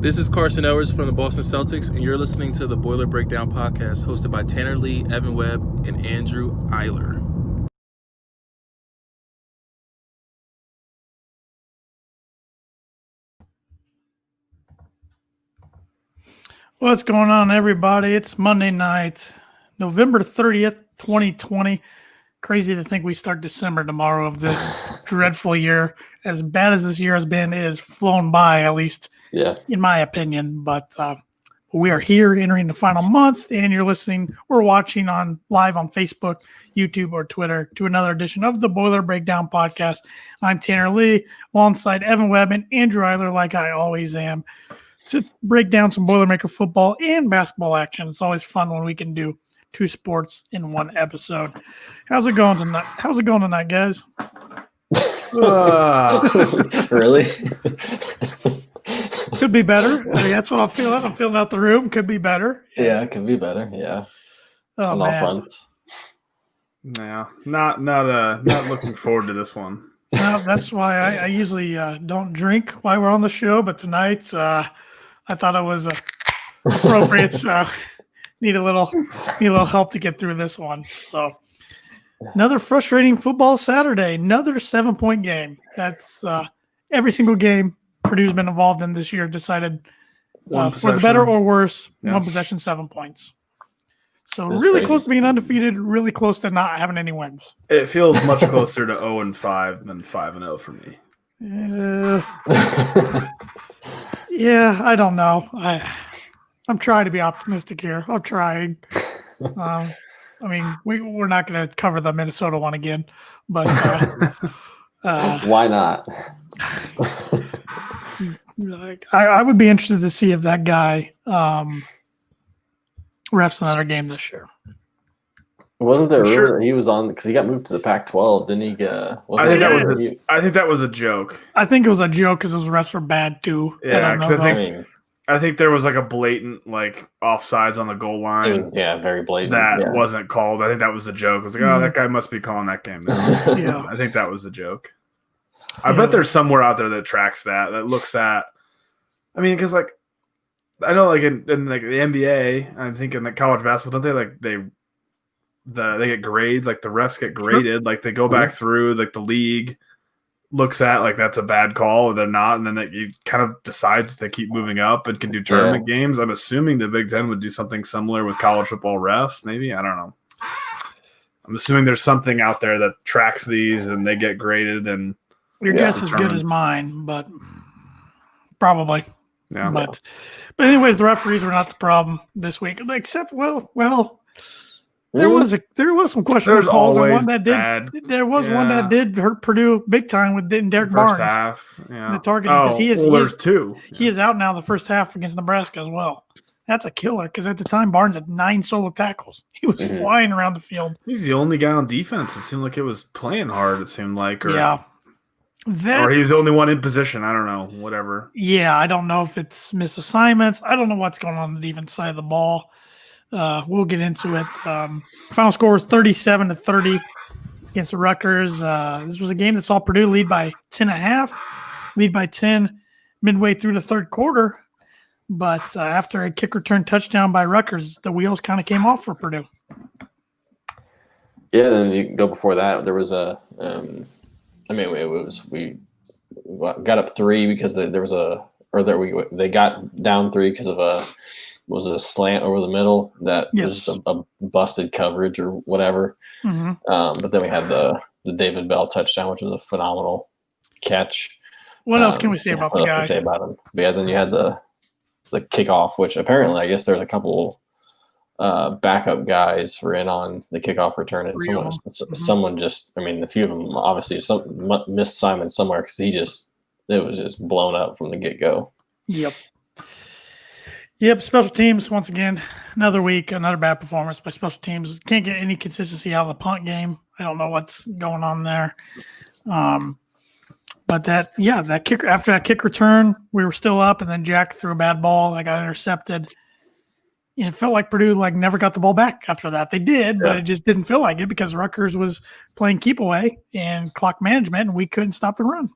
This is Carson Ellers from the Boston Celtics, and you're listening to the Boiler Breakdown podcast hosted by Tanner Lee, Evan Webb, and Andrew Eiler. What's going on, everybody? It's Monday night, November 30th, 2020. Crazy to think we start December tomorrow of this dreadful year. As bad as this year has been, it has flown by, at least in my opinion. But we are here entering the final month, and you're listening or watching live on Facebook, YouTube, or Twitter to another edition of the Boiler Breakdown podcast. I'm Tanner Lee, alongside Evan Webb and Andrew Eiler, like I always am, to break down some Boilermaker football and basketball action. It's always fun when we can do two sports in one episode. How's it going tonight, guys? Really? Could be better. I mean, that's what I'm feeling. I'm feeling out the room. Could be better. Yeah, it could be better. Yeah. Oh, man. All fronts. Yeah, not looking forward to this one. No, that's why I usually don't drink while we're on the show, but tonight I thought it was appropriate. So need a little help to get through this one. So another frustrating football Saturday, another 7-point game. That's every single game Purdue's been involved in this year decided for the better or worse, one possession, 7 points. So that's really crazy. Close to being undefeated, really close to not having any wins. It feels much closer to 0-5 than 5-0 for me. Yeah, I don't know. I'm trying to be optimistic here. I'm trying. I mean, we're not going to cover the Minnesota one again, but why not? I would be interested to see if that guy refs another game this year. Wasn't there rumor he was on because he got moved to the Pac-12? Didn't he? I think that was a joke. I think it was a joke because those refs were bad too. Yeah, because I think there was like a blatant offsides on the goal line. Very blatant. That wasn't called. I think that was a joke. I was like, that guy must be calling that game now. Yeah. I think that was a joke. I bet there's somewhere out there that tracks that looks at. I mean, because I know in the NBA, I'm thinking college basketball, don't they they get grades, the refs get graded, they go back through, the league looks at that's a bad call or they're not, and then you kind of decides they keep moving up and can do tournament games. I'm assuming the Big Ten would do something similar with college football refs, maybe. I don't know. I'm assuming there's something out there that tracks these and they get graded. And your guess is good as mine, but probably. Yeah. But anyways, the referees were not the problem this week, except there was some questionable calls, and one that did. There was one that did hurt Purdue big time with Derek Barnes. Half, yeah. The targeting because there's two. He is out now the first half against Nebraska as well. That's a killer because at the time Barnes had 9 solo tackles. He was flying around the field. He's the only guy on defense. It seemed like it was playing hard. It seemed like, or he's the only one in position. I don't know. Whatever. Yeah, I don't know if it's misassignments. I don't know what's going on the defense side of the ball. We'll get into it. Final score was 37-30 against the Rutgers. This was a game that saw Purdue lead by 10.5, lead by 10 midway through the third quarter. But after a kick return touchdown by Rutgers, the wheels kind of came off for Purdue. Yeah, then you go before that. There was we got up 3 because they got down 3 because of a slant over the middle that was a busted coverage or whatever. Mm-hmm. But then we had the David Bell touchdown, which was a phenomenal catch. What else can we say about the guy? Say about him? But yeah, then you had the kickoff, which apparently I guess there's a couple backup guys were in on the kickoff return, and someone just, a few of them obviously some missed Simon somewhere because it was just blown up from the get-go. Yep, special teams, once again, another week, another bad performance by special teams. Can't get any consistency out of the punt game. I don't know what's going on there. But that kicker, after that kick return, we were still up, and then Jack threw a bad ball that got intercepted. And it felt like Purdue never got the ball back after that. They did, but it just didn't feel like it because Rutgers was playing keep away and clock management, and we couldn't stop the run.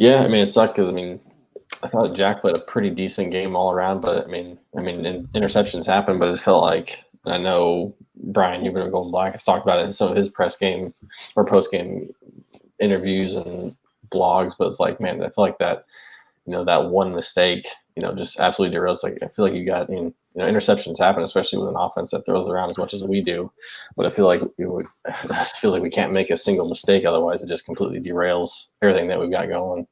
Yeah, it sucked because thought Jack played a pretty decent game all around, but I mean, interceptions happen, but it felt like, I know Brian, you've been going black, has talked about it in some of his press game or post game interviews and blogs, but it's like, man, I feel like that, that one mistake, just absolutely derails. Like, I feel like you got interceptions happen, especially with an offense that throws around as much as we do. But I feel like it feels like we can't make a single mistake, otherwise it just completely derails everything that we've got going.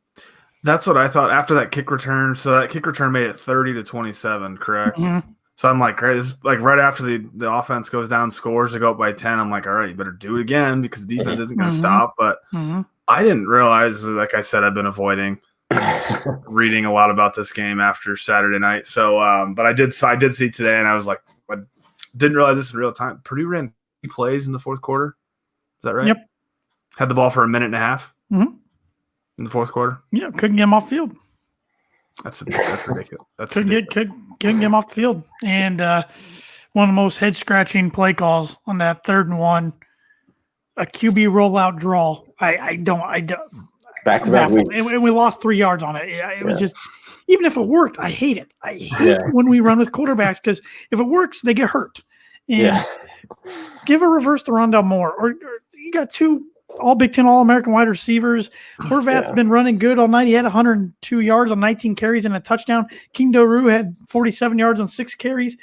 That's what I thought after that kick return. So that kick return made it 30-27, correct? Mm-hmm. So I'm like, great. This is like right after the offense goes down, scores to go up by 10. I'm like, all right, you better do it again because defense isn't going to stop. But I didn't realize, like I said, I've been avoiding reading a lot about this game after Saturday night. So, but I did see today, and I was like, I didn't realize this in real time. Purdue ran 3 plays in the fourth quarter. Is that right? Yep. Had the ball for a minute and a half in the fourth quarter. Yeah, couldn't get him off field. That's ridiculous. Couldn't get him off the field. And one of the most head scratching play calls on that 3rd and 1, a QB rollout draw. I don't. Back-to-back weeks. And we lost 3 yards on it. It was just, even if it worked, I hate it. I hate when we run with quarterbacks because if it works, they get hurt. And give a reverse to Rondell Moore. Or you got 2 all Big Ten All-American wide receivers. Horvath's been running good all night. He had 102 yards on 19 carries and a touchdown. King Doru had 47 yards on 6 carries.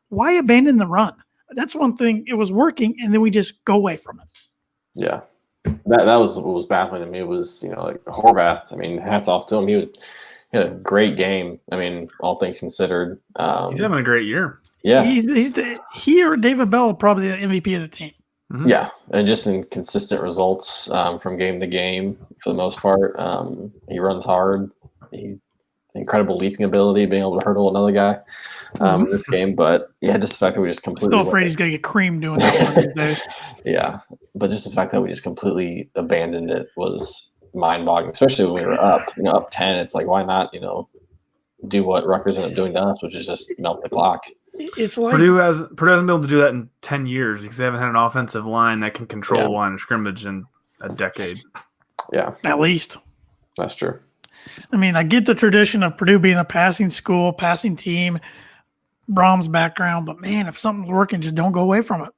Why abandon the run? That's one thing. It was working, and then we just go away from it. Yeah. That was what was baffling to me was, like Horvath. I mean, hats off to him. He had a great game. I mean, all things considered. He's having a great year. Yeah. He or David Bell are probably the MVP of the team. Mm-hmm. Yeah, and just in consistent results from game to game for the most part. He runs hard. Incredible leaping ability, being able to hurdle another guy in this game. But just the fact that we just completely still afraid he's going to get creamed doing that one of these days. Yeah, but just the fact that we just completely abandoned it was mind-boggling, especially when we were up 10. It's like, why not, do what Rutgers ended up doing to us, which is just melt the clock. It's like Purdue hasn't been able to do that in 10 years because they haven't had an offensive line that can control the line of scrimmage in a decade. Yeah, at least that's true. I mean, I get the tradition of Purdue being a passing school, passing team, Brahms background, but man, if something's working, just don't go away from it.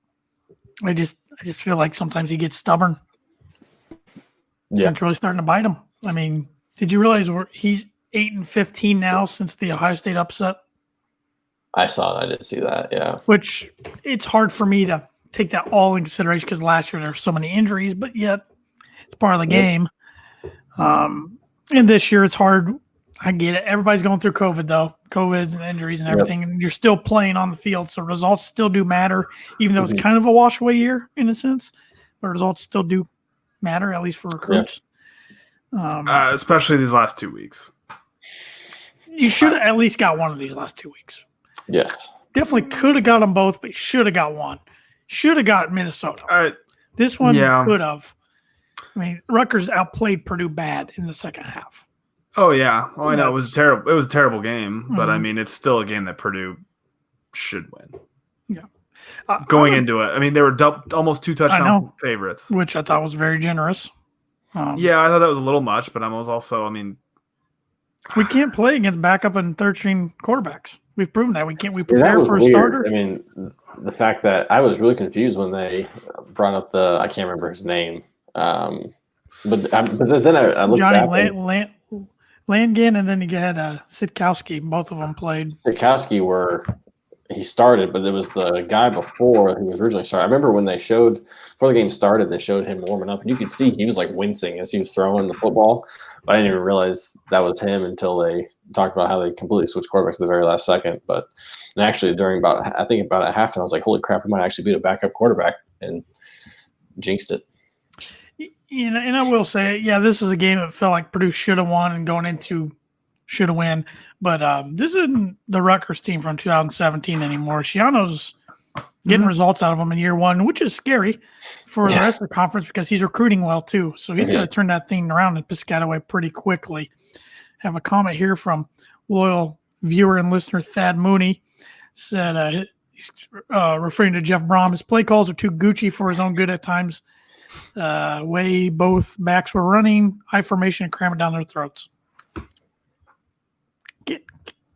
I just feel like sometimes he gets stubborn. Yeah, it's really starting to bite him. I mean, did you realize he's 8-15 now since the Ohio State upset? I saw it. I did see that, yeah. Which it's hard for me to take that all in consideration because last year there were so many injuries, but yet it's part of the game. And this year it's hard. I get it. Everybody's going through COVID, though. COVIDs and injuries and everything, and you're still playing on the field, so results still do matter, even though it's kind of a wash-away year in a sense. But results still do matter, at least for recruits. Especially these last 2 weeks. You should have at least got one of these last 2 weeks. Yes. Definitely could have got them both, but should have got one. Should have got Minnesota. This one could have. I mean, Rutgers outplayed Purdue bad in the second half. Oh, yeah. Well, I know it was terrible. It was a terrible game, but I mean, it's still a game that Purdue should win. Yeah. Going into it. I mean, they were almost 2 touchdown favorites. Which I thought was very generous. I thought that was a little much, but I was also, we can't play against backup and third-string quarterbacks. We've proven that. We can't. We prepare for a starter. I mean, the fact that I was really confused when they brought up I can't remember his name. But then I looked Johnny Langan, and then you had Sitkowski. Both of them played. Sitkowski he started, but there was the guy before who was originally started. I remember when before the game started, they showed him warming up, and you could see he was like wincing as he was throwing the football. But I didn't even realize that was him until they talked about how they completely switched quarterbacks at the very last second. But actually, during about at halftime, I was like, "Holy crap! We might actually beat a backup quarterback," and jinxed it. And I will say, this is a game that felt like Purdue should have won and going into should have win. But this isn't the Rutgers team from 2017 anymore. Schiano's getting results out of them in year one, which is scary for the rest of the conference because he's recruiting well too. So he's got to turn that thing around in Piscataway pretty quickly. Have a comment here from loyal viewer and listener Thad Mooney. Said he's referring to Jeff Brom. His play calls are too Gucci for his own good at times. Way both backs were running, high formation, and cramming down their throats.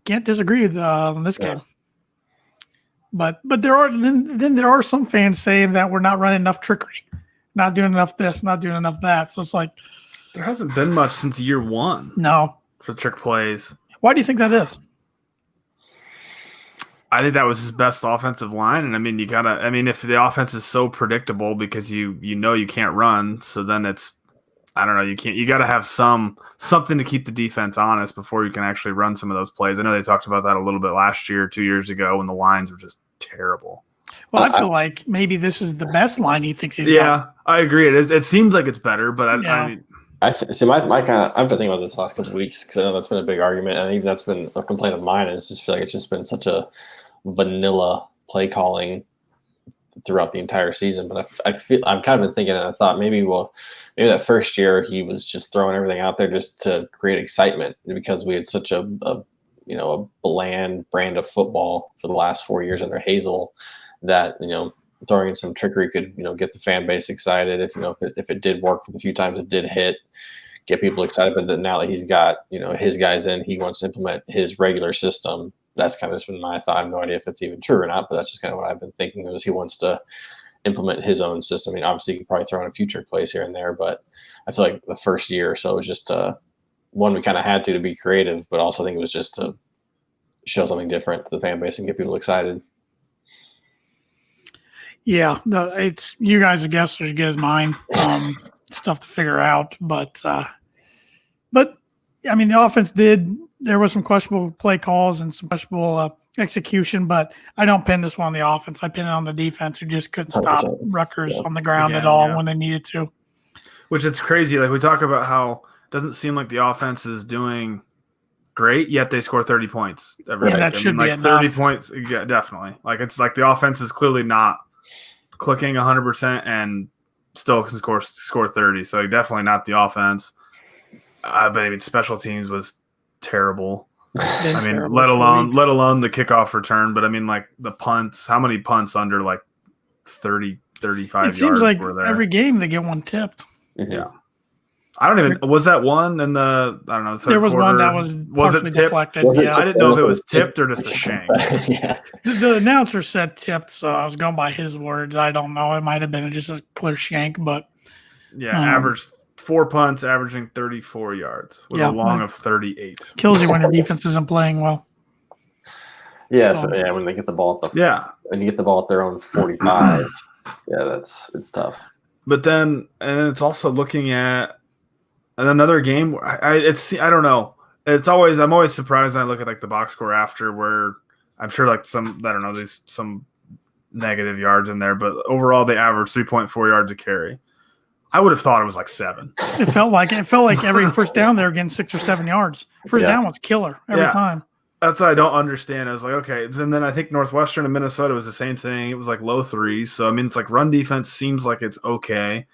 can't disagree with in this Yeah. game. But there are then there are some fans saying that we're not running enough trickery, not doing enough this, not doing enough that. So it's like There hasn't been much since year one no. for trick plays. Why do you think that is? I think that was his best offensive line, and I mean, if the offense is so predictable because you know you can't run, so then it's, I don't know, you got to have something to keep the defense honest before you can actually run some of those plays. I know they talked about that a little bit last year, 2 years ago, when the lines were just terrible. Well, I feel like maybe this is the best line he thinks he's got. Yeah, I agree. It is. It seems like it's better, but I mean, I've been thinking about this the last couple of weeks because I know that's been a big argument, and even that's been a complaint of mine. Is just feel like it's just been such a vanilla play calling throughout the entire season. But I've kind of been thinking, and I thought maybe that first year he was just throwing everything out there just to create excitement because we had such a bland brand of football for the last 4 years under Hazel that throwing in some trickery could get the fan base excited if it did work for the few times it did hit, get people excited. But then now that he's got his guys in, he wants to implement his regular system. That's kind of just been my thought. I have no idea if it's even true or not, but that's just kind of what I've been thinking. Is he wants to implement his own system. I mean, obviously, he could probably throw in a future plays here and there, but I feel like the first year or so was just one we kind of had to be creative, but also I think it was just to show something different to the fan base and get people excited. Yeah, it's you guys' guess are as good as mine. Stuff to figure out, but I mean, the offense there was some questionable play calls and some questionable execution, but I don't pin this one on the offense. I pin it on the defense, who just couldn't stop Rutgers on the ground at all when they needed to. Which it's crazy. Like we talk about how it doesn't seem like the offense is doing great, yet they score 30 points every week. That should be like enough. 30 points, yeah, definitely. Like it's like the offense is clearly not clicking 100% and still can score 30. So definitely not the offense. But I mean, special teams was terrible. I mean, let alone the kickoff return. But I mean, like the punts. How many punts under like 30, 35 yards? It seems like were there? every game they get one tipped. Mm-hmm. Yeah. I don't even. Was that one in the? I don't know. There was quarter? one that was partially deflected. Yeah, I didn't know if it was tipped or just a shank. Yeah. The announcer said tipped, so I was going by his words. I don't know. It might have been just a clear shank, but yeah, averaged 4 punts, averaging 34 yards with a long of 38. Kills you when your defense isn't playing well. Yeah, when they get the ball at when you get the ball at their own 45, it's tough. But then, and it's also looking at another game. I don't know. I'm always surprised when I look at like the box score after, where I'm sure like there's some negative yards in there, but overall they averaged 3.4 yards a carry. I would have thought it was like 7. It felt like every first down they were getting 6 or 7 yards. First down was killer every time. That's what I don't understand. I was like, okay. And then I think Northwestern and Minnesota was the same thing. It was like low 3s. So, I mean, it's like run defense seems like it's okay.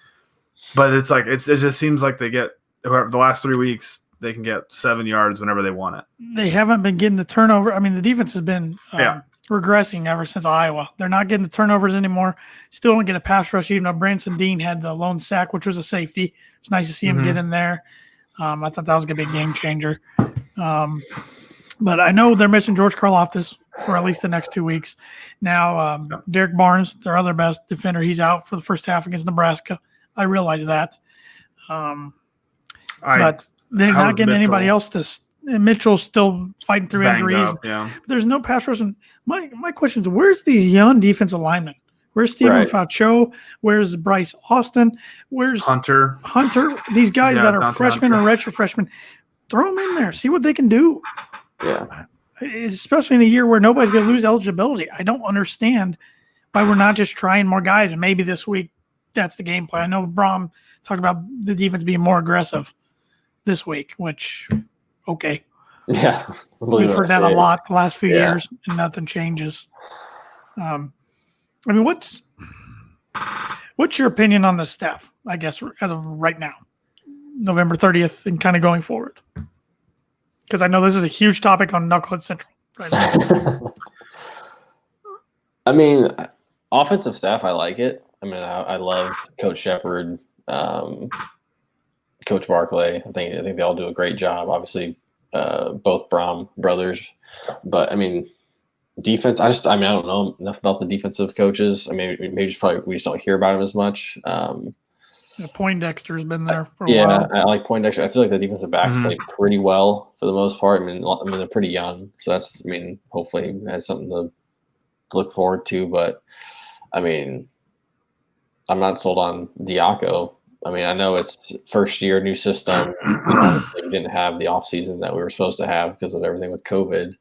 But it's like it just seems like they get the last 3 weeks, they can get 7 yards whenever they want it. They haven't been getting the turnover. I mean, the defense has been regressing ever since Iowa. They're not getting the turnovers anymore. Still don't get a pass rush, even though Branson Dean had the lone sack, which was a safety. It's nice to see him get in there. I thought that was going to be a game changer. But I know they're missing George Karlaftis for at least the next 2 weeks. Now, Derek Barnes, their other best defender, he's out for the first half against Nebraska. I realize that. But they're not getting anybody else to – Mitchell's still fighting through injuries. But there's no pass rush. And my question is, where's these young defensive linemen? Where's Stephen Faucho? Where's Bryce Austin? Where's Hunter? These guys that are freshmen or redshirt freshmen, throw them in there. See what they can do. Yeah. Especially in a year where nobody's going to lose eligibility. I don't understand why we're not just trying more guys. And maybe this week that's the game plan. I know Brom talked about the defense being more aggressive this week, which, okay. Yeah. We've heard that a lot the last few years, and nothing changes. I mean, what's your opinion on the staff, I guess, as of right now, November 30th, and kind of going forward? Because I know this is a huge topic on Knucklehead Central right now. I mean, offensive staff, I like it. I mean, I love Coach Shepard, Coach Barclay. I think they all do a great job. Obviously, both Braum brothers. But I mean, defense. I don't know enough about the defensive coaches. I mean, maybe we just don't hear about them as much. Poindexter's been there for a while. Yeah, I like Poindexter. I feel like the defensive backs Mhm. play pretty well for the most part. I mean, they're pretty young, so that's. I mean, hopefully, he has something to look forward to. But I mean, I'm not sold on Diaco. I mean, I know it's first year, new system. Obviously, we didn't have the offseason that we were supposed to have because of everything with COVID.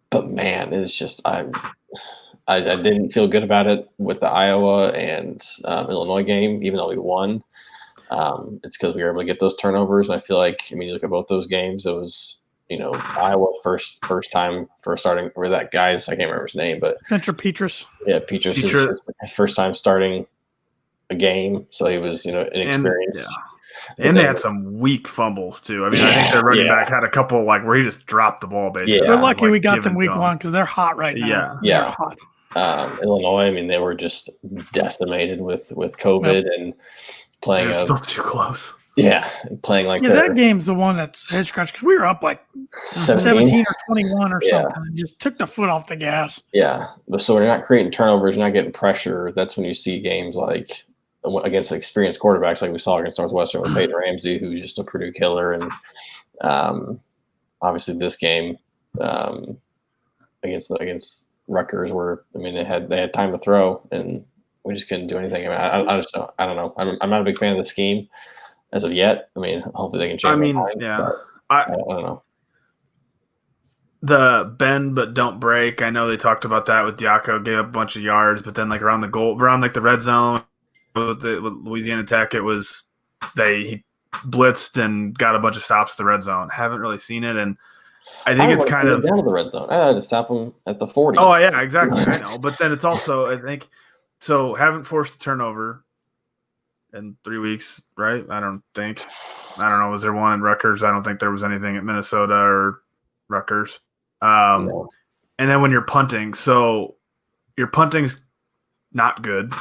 But man, it's just I didn't feel good about it with the Iowa and Illinois game, even though we won. It's because we were able to get those turnovers. And I feel like, I mean, you look at both those games, it was, Iowa first time for starting, or that guy's, I can't remember his name, but Spencer Petras. Yeah, Petras is his first time starting a game. So he was, inexperienced. And they had some weak fumbles too. I mean, I think their running back had a couple where he just dropped the ball basically. We're lucky we got them week one because they're hot right now. Yeah. They're hot. Illinois, I mean, they were just decimated with COVID and playing. They're still too close. Yeah, playing like that game's the one that's head scratch because we were up like 17 or 21 or something and just took the foot off the gas. Yeah, so when you're not creating turnovers, you're not getting pressure. That's when you see games like against experienced quarterbacks like we saw against Northwestern with Peyton Ramsey, who's just a Purdue killer, and obviously this game against Rutgers, where I mean they had time to throw and we just couldn't do anything. I mean, I don't know. I'm not a big fan of the scheme as of yet. I mean, hopefully they can change. Their mind, I don't know. The bend but don't break. I know they talked about that with Diaco, gave up a bunch of yards, but then like around the red zone with Louisiana Tech, it was he blitzed and got a bunch of stops to the red zone. Haven't really seen it, and I think it's kind of down to the red zone. I just stop them at the 40. Oh yeah, exactly. I know, but then it's also I think so. Haven't forced a turnover in 3 weeks, right? I don't know. Was there one in Rutgers? I don't think there was anything at Minnesota or Rutgers. No. And then when you're punting, so your punting's not good.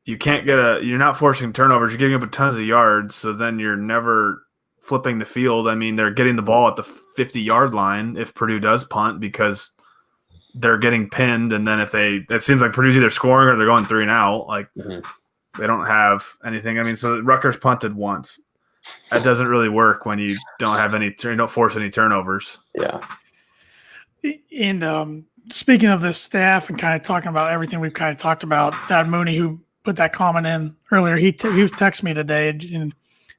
You can't you're not forcing turnovers. You're giving up tons of yards. So then you're never flipping the field. I mean, they're getting the ball at the 50-yard line if Purdue does punt because they're getting pinned. And then it seems like Purdue's either scoring or they're going 3 and out. Like they don't have anything. I mean, so Rutgers punted once. That doesn't really work when you don't force any turnovers. Yeah. And speaking of the staff and kind of talking about everything we've kind of talked about, Thad Mooney, who put that comment in earlier, he was texting me today, and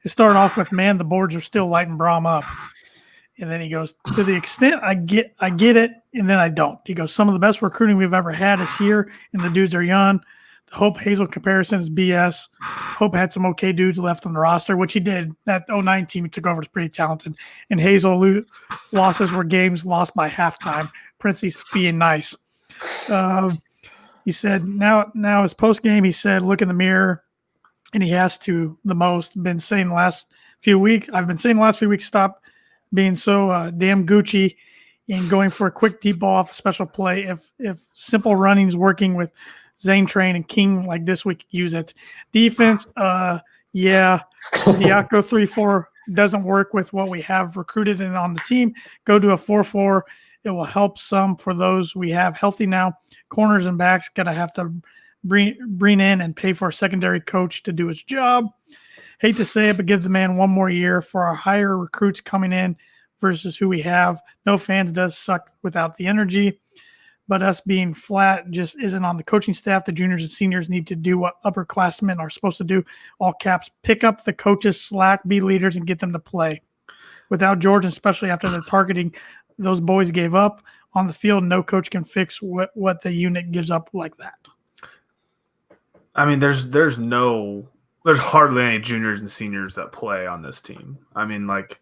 it started off with, "Man, the boards are still lighting Braum up," and then he goes, "To the extent I get it, and then I don't." He goes, "Some of the best recruiting we've ever had is here, and the dudes are young. The Hope Hazel comparison is BS. Hope had some okay dudes left on the roster," which he did. That 09 team he took over is pretty talented. And Hazel losses were games lost by halftime. Princey's being nice. He said, now his post game, he said, "Look in the mirror," and he has to the most. I've been saying the last few weeks, stop being so damn Gucci and going for a quick deep ball off a special play. If simple running's working with Zane Train and King like this week, use it. Defense, yeah. Diaco 3-4 doesn't work with what we have recruited and on the team. Go to a 4-4. It will help some for those we have healthy now. Corners and backs going to have to bring in and pay for a secondary coach to do his job. Hate to say it, but give the man one more year for our higher recruits coming in versus who we have. No fans does suck without the energy. But us being flat just isn't on the coaching staff. The juniors and seniors need to do what upperclassmen are supposed to do. All caps, pick up the coaches' slack, be leaders, and get them to play. Without George, especially after the targeting those boys gave up on the field, no coach can fix what the unit gives up like that. I mean, there's hardly any juniors and seniors that play on this team. I mean, like,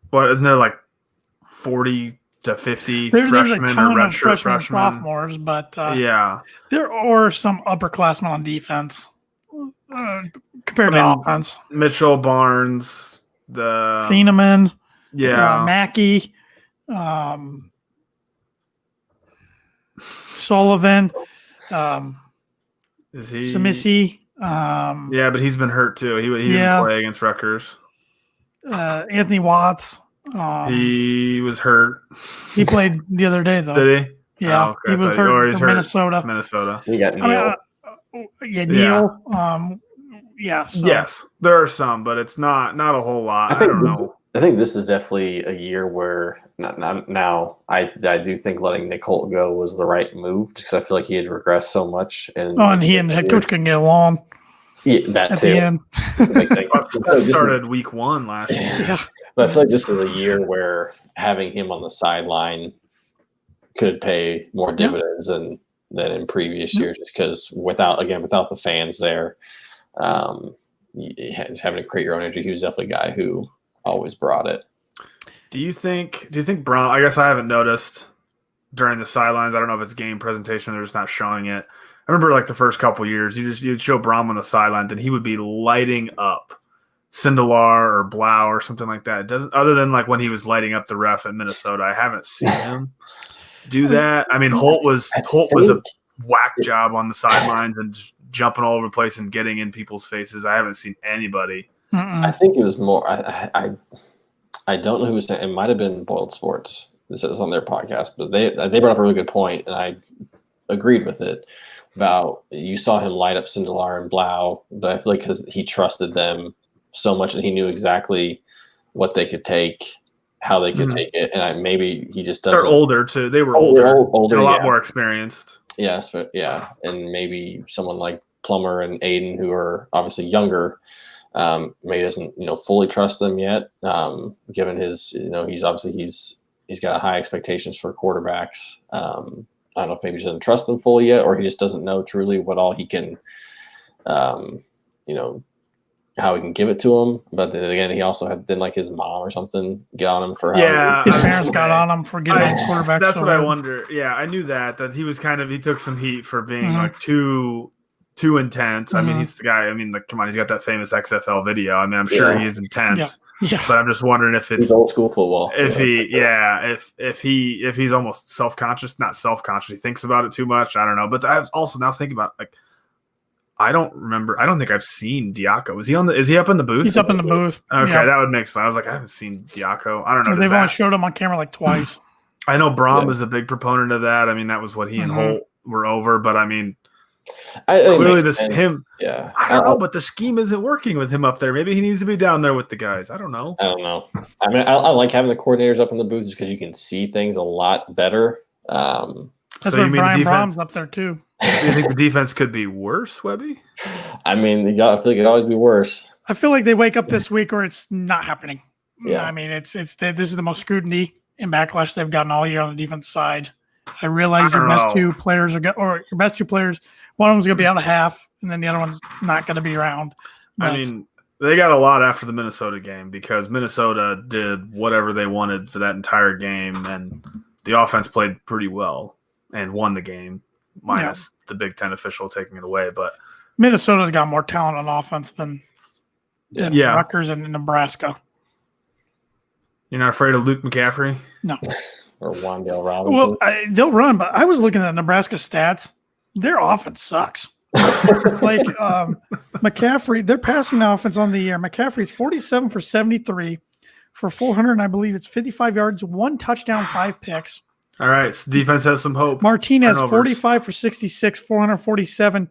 what isn't there like 40 to 50 freshmen or redshirt freshmen, sophomores, but yeah, there are some upperclassmen on defense compared to offense. Mitchell, Barnes, the Thieneman, yeah, Mackey, Sullivan, is he Samisi? Yeah, but he's been hurt too. He didn't play against Rutgers. Anthony Watts. He was hurt. He played the other day, though. Did he? Yeah, Oh, okay. he was hurt for Minnesota. Minnesota. We got Neal. Neal. So. Yes, there are some, but it's not a whole lot. I don't know. I think this is definitely a year where now I do think letting Nick Holt go was the right move because I feel like he had regressed so much. And he and the head coach couldn't get along. Yeah, that at too. The end. That started week 1 last year. Yeah. But I feel like this is a year where having him on the sideline could pay more dividends than in previous years, just because without the fans there, having to create your own energy, he was definitely a guy who always brought it. Do you think Brown? I guess I haven't noticed during the sidelines. I don't know if it's game presentation; they're just not showing it. I remember like the first couple years, you'd show Brom on the sidelines, and he would be lighting up Sindelar or Blau or something like that. It doesn't, other than like when he was lighting up the ref at Minnesota. I haven't seen him do that. I mean, Holt was a whack job on the sidelines and just jumping all over the place and getting in people's faces. I haven't seen anybody. I think it was more. I don't know who was saying. It might have been Boiled Sports. This is on their podcast, but they brought up a really good point, and I agreed with it. About you saw him light up Sindelar and Blau, but I feel like because he trusted them so much and he knew exactly what they could take, how they could take it, and maybe he just doesn't. They're older too. They were older, a lot more experienced. Yes, but and maybe someone like Plummer and Aiden, who are obviously younger, maybe doesn't fully trust them yet. Given his he's got high expectations for quarterbacks. I don't know if maybe he doesn't trust them fully yet, or he just doesn't know truly what all he can, how he can give it to him. But then again, he also didn't like his mom or something get on him for his parents got on him for getting his quarterback. That's what I wonder. Yeah, I knew that he was he took some heat for being like too intense. I mean, he's the guy. I mean, like, come on, he's got that famous XFL video. I mean, I'm sure he is intense. Yeah. But I'm just wondering if it's old school football. If he's almost self-conscious, not self-conscious, he thinks about it too much. I don't know. But I was also now thinking about I don't remember. I don't think I've seen Diaco. Is he up in the booth? He's up in the booth. Okay, that would make sense. I was like, I haven't seen Diaco. I don't know. They've only showed him on camera like twice. I know Brom was a big proponent of that. I mean, that was what he and Holt were over. But I mean, clearly him. Yeah, I don't know, but the scheme isn't working with him up there. Maybe he needs to be down there with the guys. I don't know. I mean, I like having the coordinators up in the booth just because you can see things a lot better. That's where Brian Brom's up there too. Do you think the defense could be worse, Webby? I mean, I feel like it could always be worse. I feel like they wake up this week or it's not happening. Yeah. I mean, this is the most scrutiny and backlash they've gotten all year on the defense side. I realize your best two players, one of them's going to be out of half, and then the other one's not going to be around. But, I mean, they got a lot after the Minnesota game because Minnesota did whatever they wanted for that entire game, and the offense played pretty well and won the game, minus the Big Ten official taking it away. But Minnesota's got more talent on offense than Rutgers and Nebraska. You're not afraid of Luke McCaffrey? No. Or Wandale Robinson? Well, they'll run, but I was looking at Nebraska stats. Their offense sucks. McCaffrey, their passing offense on the year, McCaffrey's 47 for 73 for 400, and I believe it's 55 yards, 1 touchdown, 5 picks. All right, so defense has some hope. Martinez, 45 for 66, 447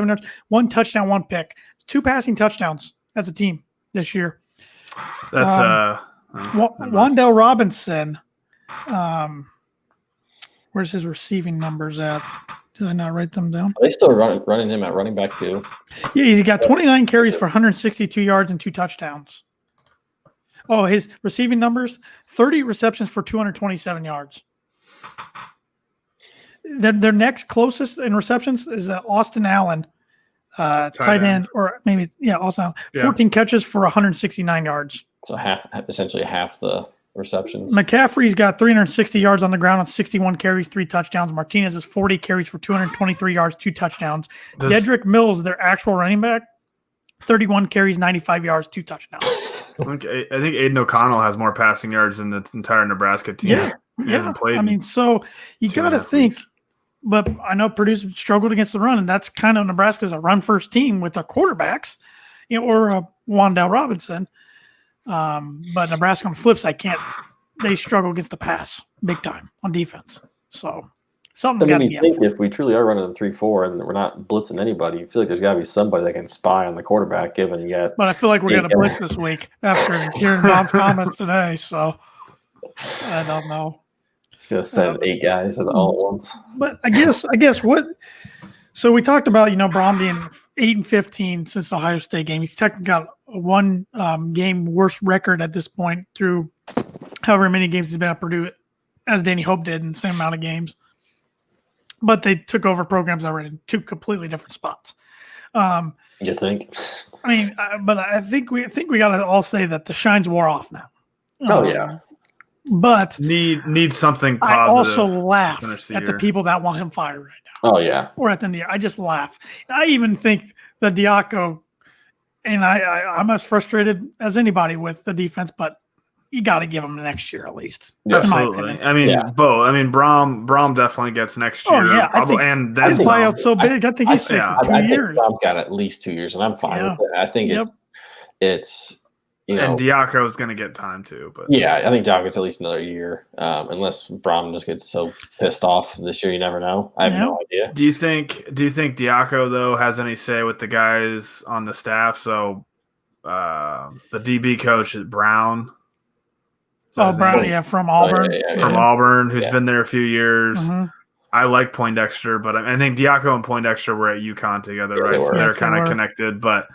yards, 1 touchdown, 1 pick. 2 passing touchdowns as a team this year. That's Wandale Robinson. Where's his receiving numbers at? Did I not write them down? Are they still running him at running back too? Yeah, he's got 29 carries for 162 yards and 2 touchdowns. Oh, his receiving numbers, 30 receptions for 227 yards. Their next closest in receptions is Austin Allen, tight end, or maybe, Austin Allen. 14 catches for 169 yards. So essentially half the receptions. McCaffrey's got 360 yards on the ground on 61 carries, 3 touchdowns. Martinez has 40 carries for 223 yards, 2 touchdowns. Dedrick Mills, their actual running back, 31 carries, 95 yards, 2 touchdowns. Okay, I think Aiden O'Connell has more passing yards than the entire Nebraska team. He hasn't played. I mean, so you got to think. But I know Purdue's struggled against the run, and that's kind of Nebraska's a run-first team with their quarterbacks, or Wandale Robinson. But Nebraska on the flip side they struggle against the pass big time on defense. So something's got to be I think if we truly are running a 3-4 and we're not blitzing anybody, you feel like there's got to be somebody that can spy on the quarterback, given you got. But I feel like we're going to blitz this week after hearing Mom's comments today. So I don't know. Just going to send 8 guys all at once. But I guess what – so we talked about, Braun being 8-15 since the Ohio State game. He's technically got a one game worst record at this point through however many games he's been at Purdue, as Danny Hope did in the same amount of games. But they took over programs that were in 2 completely different spots. You think? I mean, but I think we got to all say that the shine's wore off now. Oh yeah. But need something positive. I also laugh at the people that want him fired right now. Oh yeah. Or at the end of the year. I just laugh. I even think that Diaco, and I'm as frustrated as anybody with the defense, but you got to give him the next year at least. Absolutely. I mean, both. I mean, Braum definitely gets next year. Oh, yeah. Probably, and that's his buyout's so big. I think he's safe for 2 years. Braum's got at least 2 years, and I'm fine with it. I think it's and Diaco's going to get time too. But yeah, I think Diaco gets at least another year, unless Braum just gets so pissed off this year. You never know. I have no idea. Do you think Diaco though has any say with the guys on the staff? So the DB coach is Brown. Brown, from Auburn. From Auburn, who's been there a few years. Mm-hmm. I like Poindexter, but I think Diaco and Poindexter were at UConn together, right? So they're kind of connected, but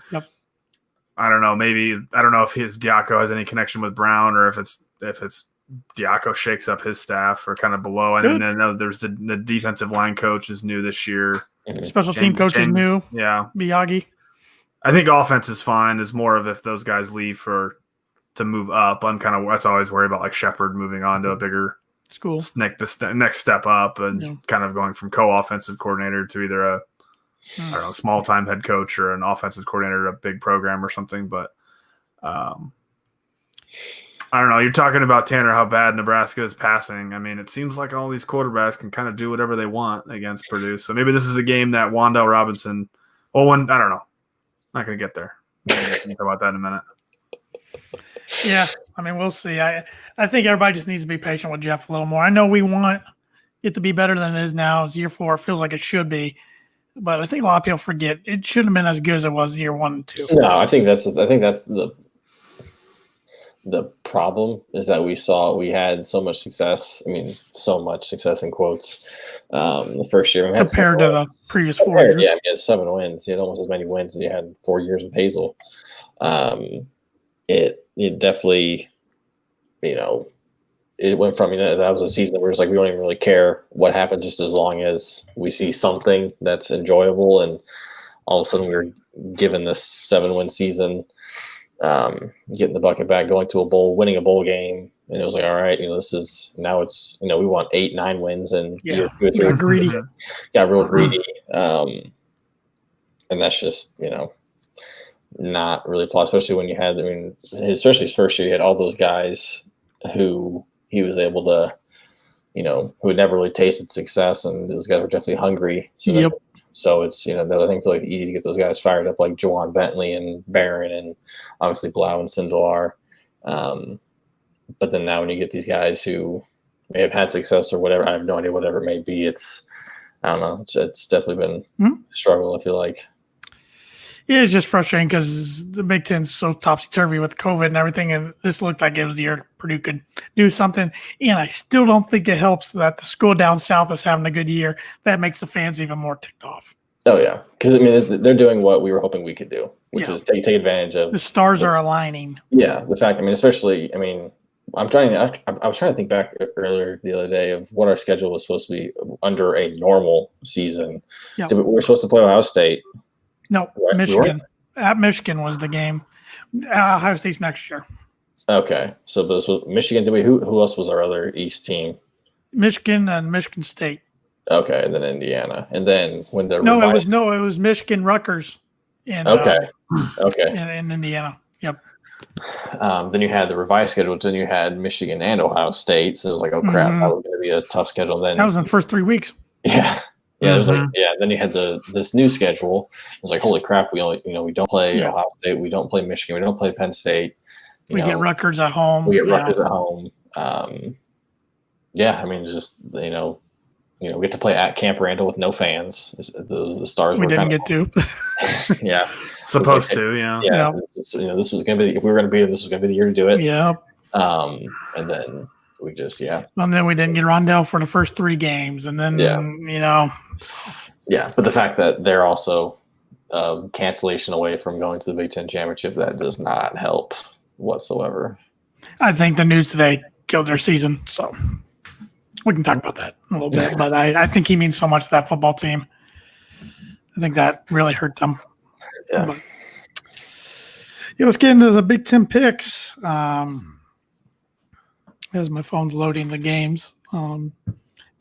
I don't know. Maybe I don't know if his Diaco has any connection with Brown, or if it's Diaco shakes up his staff or kind of below. And then there's the defensive line coach is new this year. Special team coach is new. Yeah, Miyagi. I think offense is fine. Is more of if those guys leave to move up. That's always worried about like Shepard moving on to a bigger school, next step up, and kind of going from co-offensive coordinator to either a I don't know, small time head coach or an offensive coordinator at a big program or something. But I don't know. You're talking about, Tanner, how bad Nebraska is passing. I mean, it seems like all these quarterbacks can kind of do whatever they want against Purdue. So maybe this is a game that Wan'Dale Robinson. I don't know. Not going to get there. We'll talk about that in a minute. Yeah, I mean, we'll see. I think everybody just needs to be patient with Jeff a little more. I know we want it to be better than it is now. It's year 4. It feels like it should be. But I think a lot of people forget it shouldn't have been as good as it was year 1 and 2. No, I think that's the problem is that we had so much success. I mean, so much success in quotes. The first year we had compared to the previous 4 years. Yeah, we had 7 wins. You had almost as many wins as you had 4 years with Hazel. It definitely, it went from, that was a season where it's like we don't even really care what happened, just as long as we see something that's enjoyable. And all of a sudden we were given this 7-win season, getting the bucket back, going to a bowl, winning a bowl game. And it was like, all right, this is now it's, we want 8-9 wins and year 2 or 3. Got greedy. Got real greedy. And that's just, not really plausible, especially when you had, especially his first year, he had all those guys who he was able to, who had never really tasted success, and those guys were definitely hungry. So it's, I think it's like easy to get those guys fired up, like Jawan Bentley and Barron and obviously Blau and Sindelar. But then now when you get these guys who may have had success or whatever, I have no idea, whatever it may be, I don't know. It's definitely been a struggle, I feel like. Yeah, it's just frustrating because the Big Ten's so topsy-turvy with COVID and everything, and this looked like it was the year Purdue could do something. And I still don't think it helps that the school down south is having a good year. That makes the fans even more ticked off. Oh, yeah. Because, they're doing what we were hoping we could do, which is take advantage of. The stars are aligning. Yeah, the fact, especially, I was trying to think back earlier the other day of what our schedule was supposed to be under a normal season. Yeah. We were supposed to play Ohio State. No, right? Michigan. At Michigan was the game. Ohio State's next year. Okay, so this was Michigan. Who else was our other East team? Michigan and Michigan State. Okay, and then Indiana, and then when the it was Michigan Rutgers. In Indiana. Yep. Then you had the revised schedule. Then you had Michigan and Ohio State. So it was like, oh crap, that was going to be a tough schedule. Then that was in the first 3 weeks. Yeah. Yeah, it was like then you had this new schedule. It was like, holy crap, we only we don't play Ohio State, we don't play Michigan, we don't play Penn State. We get Rutgers at home. We get Rutgers at home. Yeah, I mean, just we get to play at Camp Randall with no fans. The Stars. We didn't get to. Yeah, supposed to. Yeah. Yeah. This was going to be, if we were going to beat them, this was going to be the year to do it. Yeah. And then we just And then we didn't get Rondell for the first 3 games, and then Yeah, but the fact that they're also cancellation away from going to the Big Ten championship, that does not help whatsoever. I think the news today killed their season, so we can talk about that a little bit. But I think he means so much to that football team. I think that really hurt them. Yeah. But, let's get into the Big Ten picks. As my phone's loading the games,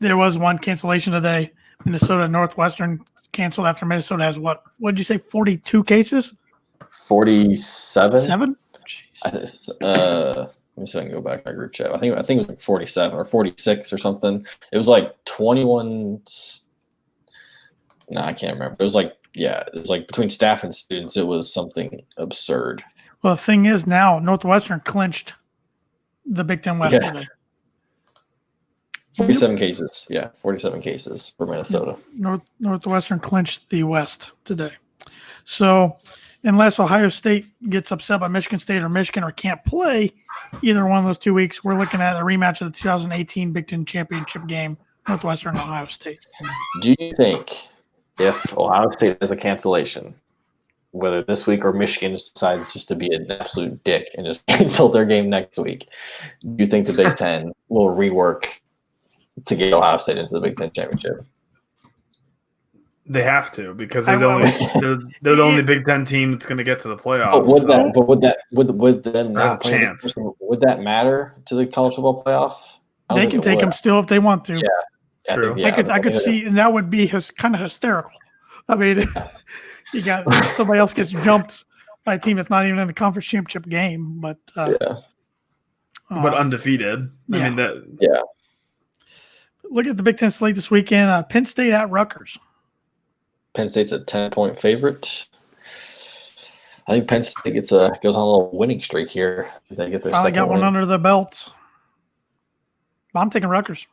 there was one cancellation today. Minnesota Northwestern canceled after Minnesota has what did you say? 42 cases? 47. 7? Let me see if I can go back to my group chat. I think it was like 47 or 46 or something. It was like 21. No, I can't remember. It was like between staff and students, it was something absurd. Well, the thing is now Northwestern clinched the Big Ten West today. 47 cases. Yeah, 47 cases for Minnesota. Northwestern clinched the West today. So unless Ohio State gets upset by Michigan State or Michigan or can't play either one of those 2 weeks, we're looking at a rematch of the 2018 Big Ten championship game, Northwestern and Ohio State. Do you think if Ohio State has a cancellation, whether this week or Michigan decides just to be an absolute dick and just cancel their game next week, do you think the Big Ten will rework to get Ohio State into the Big Ten championship? They have to, because they're the only Big Ten team that's going to get to the playoffs. Would them not There's a chance. Would that matter to the college football playoff? They can take them still if they want to. Yeah, True. I could see, and that would be kind of hysterical. I mean, you got somebody else gets jumped by a team that's not even in the conference championship game, but but undefeated. Yeah. I mean that. Yeah. Look at the Big Ten slate this weekend. Penn State at Rutgers. Penn State's a 10-point favorite. I think Penn State goes on a little winning streak here. They get their Finally second got one win. under their belts. I'm taking Rutgers.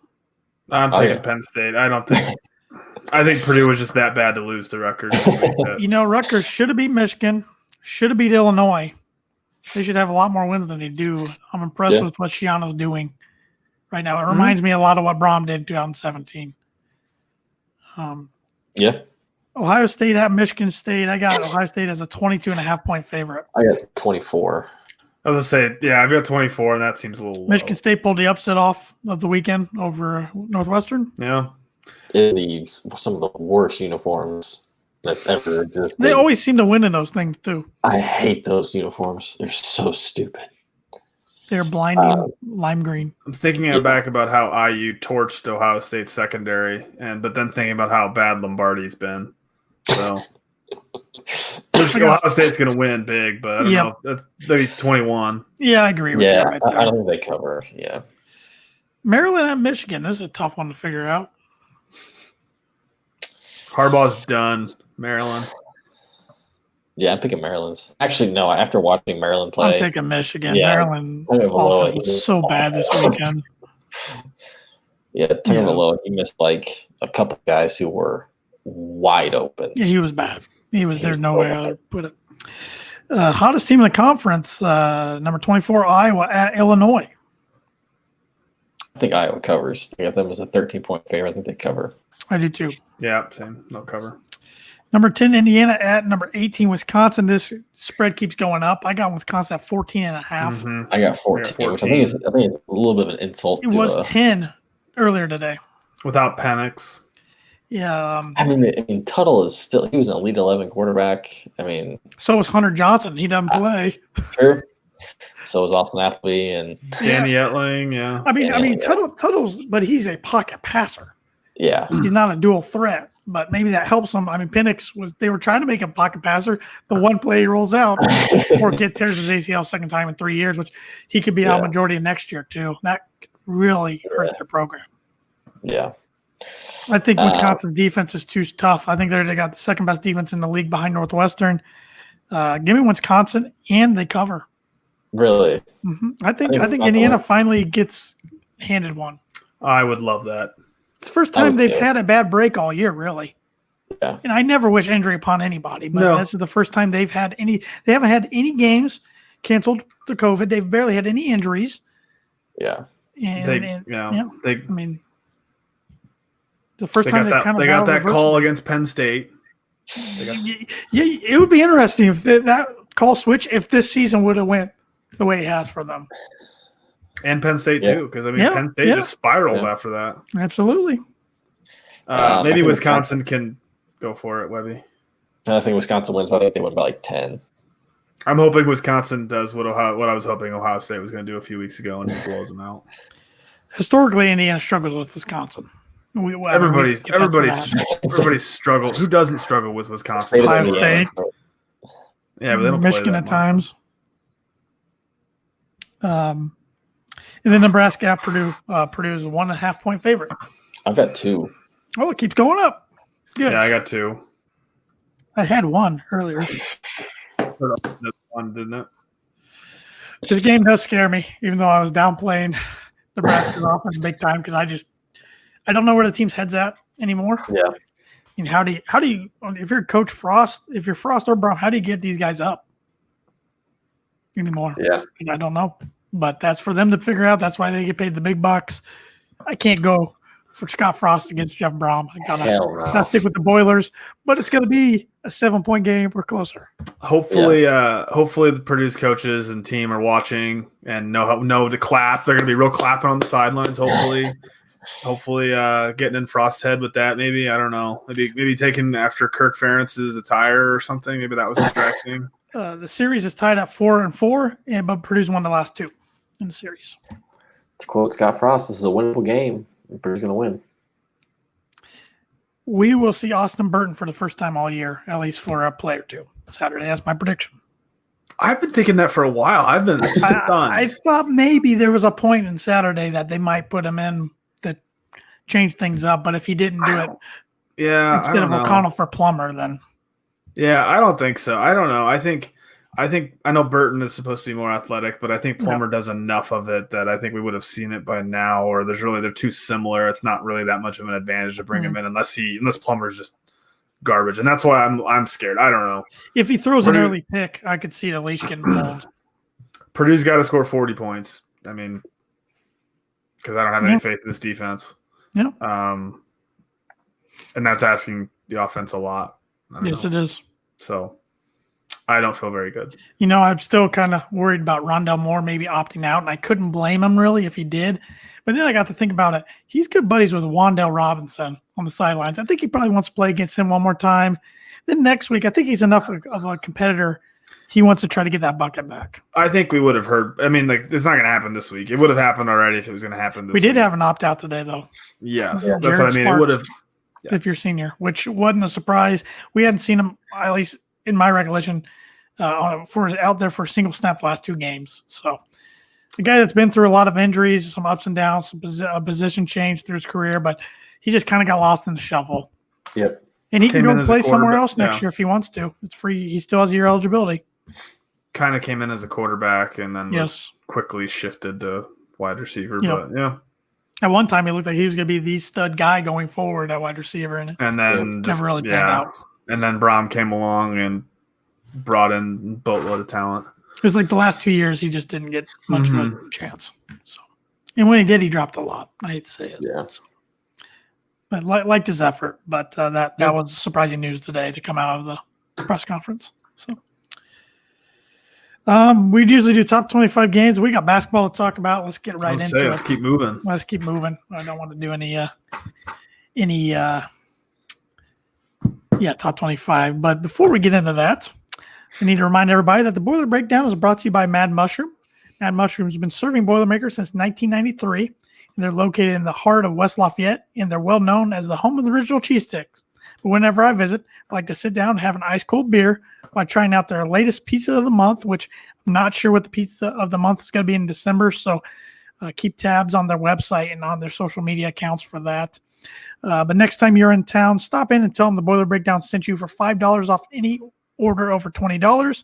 I'm taking Penn State. I think Purdue was just that bad to lose to Rutgers. Rutgers should have beat Michigan, should have beat Illinois. They should have a lot more wins than they do. I'm impressed with what Shiano's doing right now. It reminds me a lot of what Brom did in 2017. Ohio State at Michigan State. I got Ohio State as a 22.5-point favorite. I got 24. I was going to say, I've got 24, and that seems a little low. Michigan State pulled the upset off of the weekend over Northwestern. Yeah. Some of the worst uniforms that's ever existed. They always seem to win in those things, too. I hate those uniforms. They're so stupid. They're blinding lime green. I'm thinking back about how IU torched Ohio State secondary, but then thinking about how bad Lombardi's been. So Ohio State's going to win big, but I don't know. That's maybe 21. Yeah, I agree with that right there. I don't think they cover. Yeah. Maryland at Michigan. This is a tough one to figure out. Harbaugh's done. Maryland. Yeah, I'm picking Maryland. Actually, no. After watching Maryland play, I'm taking Michigan. Yeah, Maryland offense was so bad this weekend. Yeah, Tagovailoa, he missed like a couple guys who were wide open. Yeah, he was bad. There's no way I would put it. Hottest team in the conference, number 24, Iowa at Illinois. I think Iowa covers. I got them as a 13-point favorite. I think they cover. I do too. Yeah, same. No cover. Number 10, Indiana at number 18, Wisconsin. This spread keeps going up. I got Wisconsin at 14.5. Mm-hmm. I got 14, which I think is a little bit of an insult. It was 10 earlier today. Without Penix. Yeah. I mean, Tuttle is still – he was an Elite 11 quarterback. I mean – So was Hunter Johnson. He doesn't play. Sure. So was Austin Appleby and – Danny Etling, yeah. I mean, Tuttle's – but he's a pocket passer. Yeah. He's not a dual threat, but maybe that helps him. I mean, Penix they were trying to make him a pocket passer. The one play he rolls out or tears his ACL second time in 3 years, which he could be out majority of next year too. That could really hurt their program. Yeah. I think Wisconsin's defense is too tough. I think they got the second best defense in the league behind Northwestern. Give me Wisconsin, and they cover. Really? I think Indiana finally gets handed one. I would love that. It's the first time they've had a bad break all year, really. Yeah. And I never wish injury upon anybody, but this is the first time they've had any. They haven't had any games canceled to COVID. They've barely had any injuries. Yeah. The first they time got they got that call against Penn State. It would be interesting if that call switch if this season would have went the way it has for them. And Penn State too, because Penn State just spiraled after that. Absolutely. Maybe Wisconsin can go for it, Webby. I think Wisconsin wins, but I think they win by like 10. I'm hoping Wisconsin does what I was hoping Ohio State was going to do a few weeks ago and just blows them out. Historically, Indiana struggles with Wisconsin. Everybody's struggled. Who doesn't struggle with Wisconsin? Ohio State. Yeah, but they don't Michigan play at times. And then Nebraska at Purdue. Purdue is a 1.5 point favorite. I've got 2. Oh, it keeps going up. Good. Yeah, I got 2. I had 1 earlier. One, didn't it? This game does scare me, even though I was downplaying Nebraska's offense big time because I don't know where the team's head's at anymore. Yeah. And how do you if you're Coach Frost, if you're Frost or Brown, how do you get these guys up anymore? Yeah. I don't know. But that's for them to figure out. That's why they get paid the big bucks. I can't go for Scott Frost against Jeff Brom. I gotta stick with the Boilers, but it's gonna be a 7-point game or closer. Hopefully the Purdue's coaches and team are watching and know to clap. They're gonna be real clapping on the sidelines. Hopefully, getting in Frost's head with that. Maybe I don't know. Maybe taking after Kirk Ferentz's attire or something. Maybe that was distracting. The series is tied at 4-4, but Purdue's won the last 2 in the series. To quote Scott Frost, this is a winnable game. Purdue's going to win. We will see Austin Burton for the first time all year, at least for a play or 2 Saturday. That's my prediction. I've been thinking that for a while. I've been stunned. I thought maybe there was a point in Saturday that they might put him in that changed things up, but if he didn't do it instead of O'Connell for Plummer, then I don't think so. I don't know. I know Burton is supposed to be more athletic, but I think Plummer does enough of it that I think we would have seen it by now. Or they're too similar. It's not really that much of an advantage to bring him in unless Plummer's just garbage, and that's why I'm scared. I don't know. If he throws an early pick, I could see the leash getting pulled. Purdue's got to score 40 points. I mean, because I don't have any faith in this defense. Yeah. And that's asking the offense a lot. Yes, it is. So I don't feel very good. I'm still kind of worried about Rondell Moore maybe opting out, and I couldn't blame him really if he did. But then I got to think about it. He's good buddies with Wan'Dale Robinson on the sidelines. I think he probably wants to play against him one more time. Then next week, I think he's enough of a competitor. He wants to try to get that bucket back. I think we would have heard. I mean, it's not going to happen this week. It would have happened already if it was going to happen this week. We did have an opt-out today, though. Yes, that's what I mean. It would have. Yeah. If you're senior, which wasn't a surprise. We hadn't seen him, at least in my recollection, out there for a single snap the last 2 games. So a guy that's been through a lot of injuries, some ups and downs, a position change through his career, but he just kind of got lost in the shuffle. Yep. And he can go play somewhere else next year if he wants to. It's free. He still has year eligibility. Kind of came in as a quarterback and then was quickly shifted to wide receiver. Yep. But yeah. At one time, he looked like he was going to be the stud guy going forward at wide receiver. And then never really panned out. And then Brom came along and brought in a boatload of talent. It was like the last 2 years, he just didn't get much of a chance. So, and when he did, he dropped a lot. I hate to say it. Yeah. But liked his effort. But that was surprising news today to come out of the press conference. So we usually do top 25 games. We got basketball to talk about. Let's get right into it. Let's keep moving. I don't want to do any top 25. But before we get into that, I need to remind everybody that the Boiler Breakdown is brought to you by Mad Mushroom. Mad Mushroom has been serving Boilermakers since 1993, and they're located in the heart of West Lafayette, and they're well known as the home of the original cheese sticks. But whenever I visit, I like to sit down and have an ice-cold beer by trying out their latest pizza of the month, which I'm not sure what the pizza of the month is going to be in December, so keep tabs on their website and on their social media accounts for that. But next time you're in town, stop in and tell them the Boiler Breakdown sent you for $5 off any order over $20.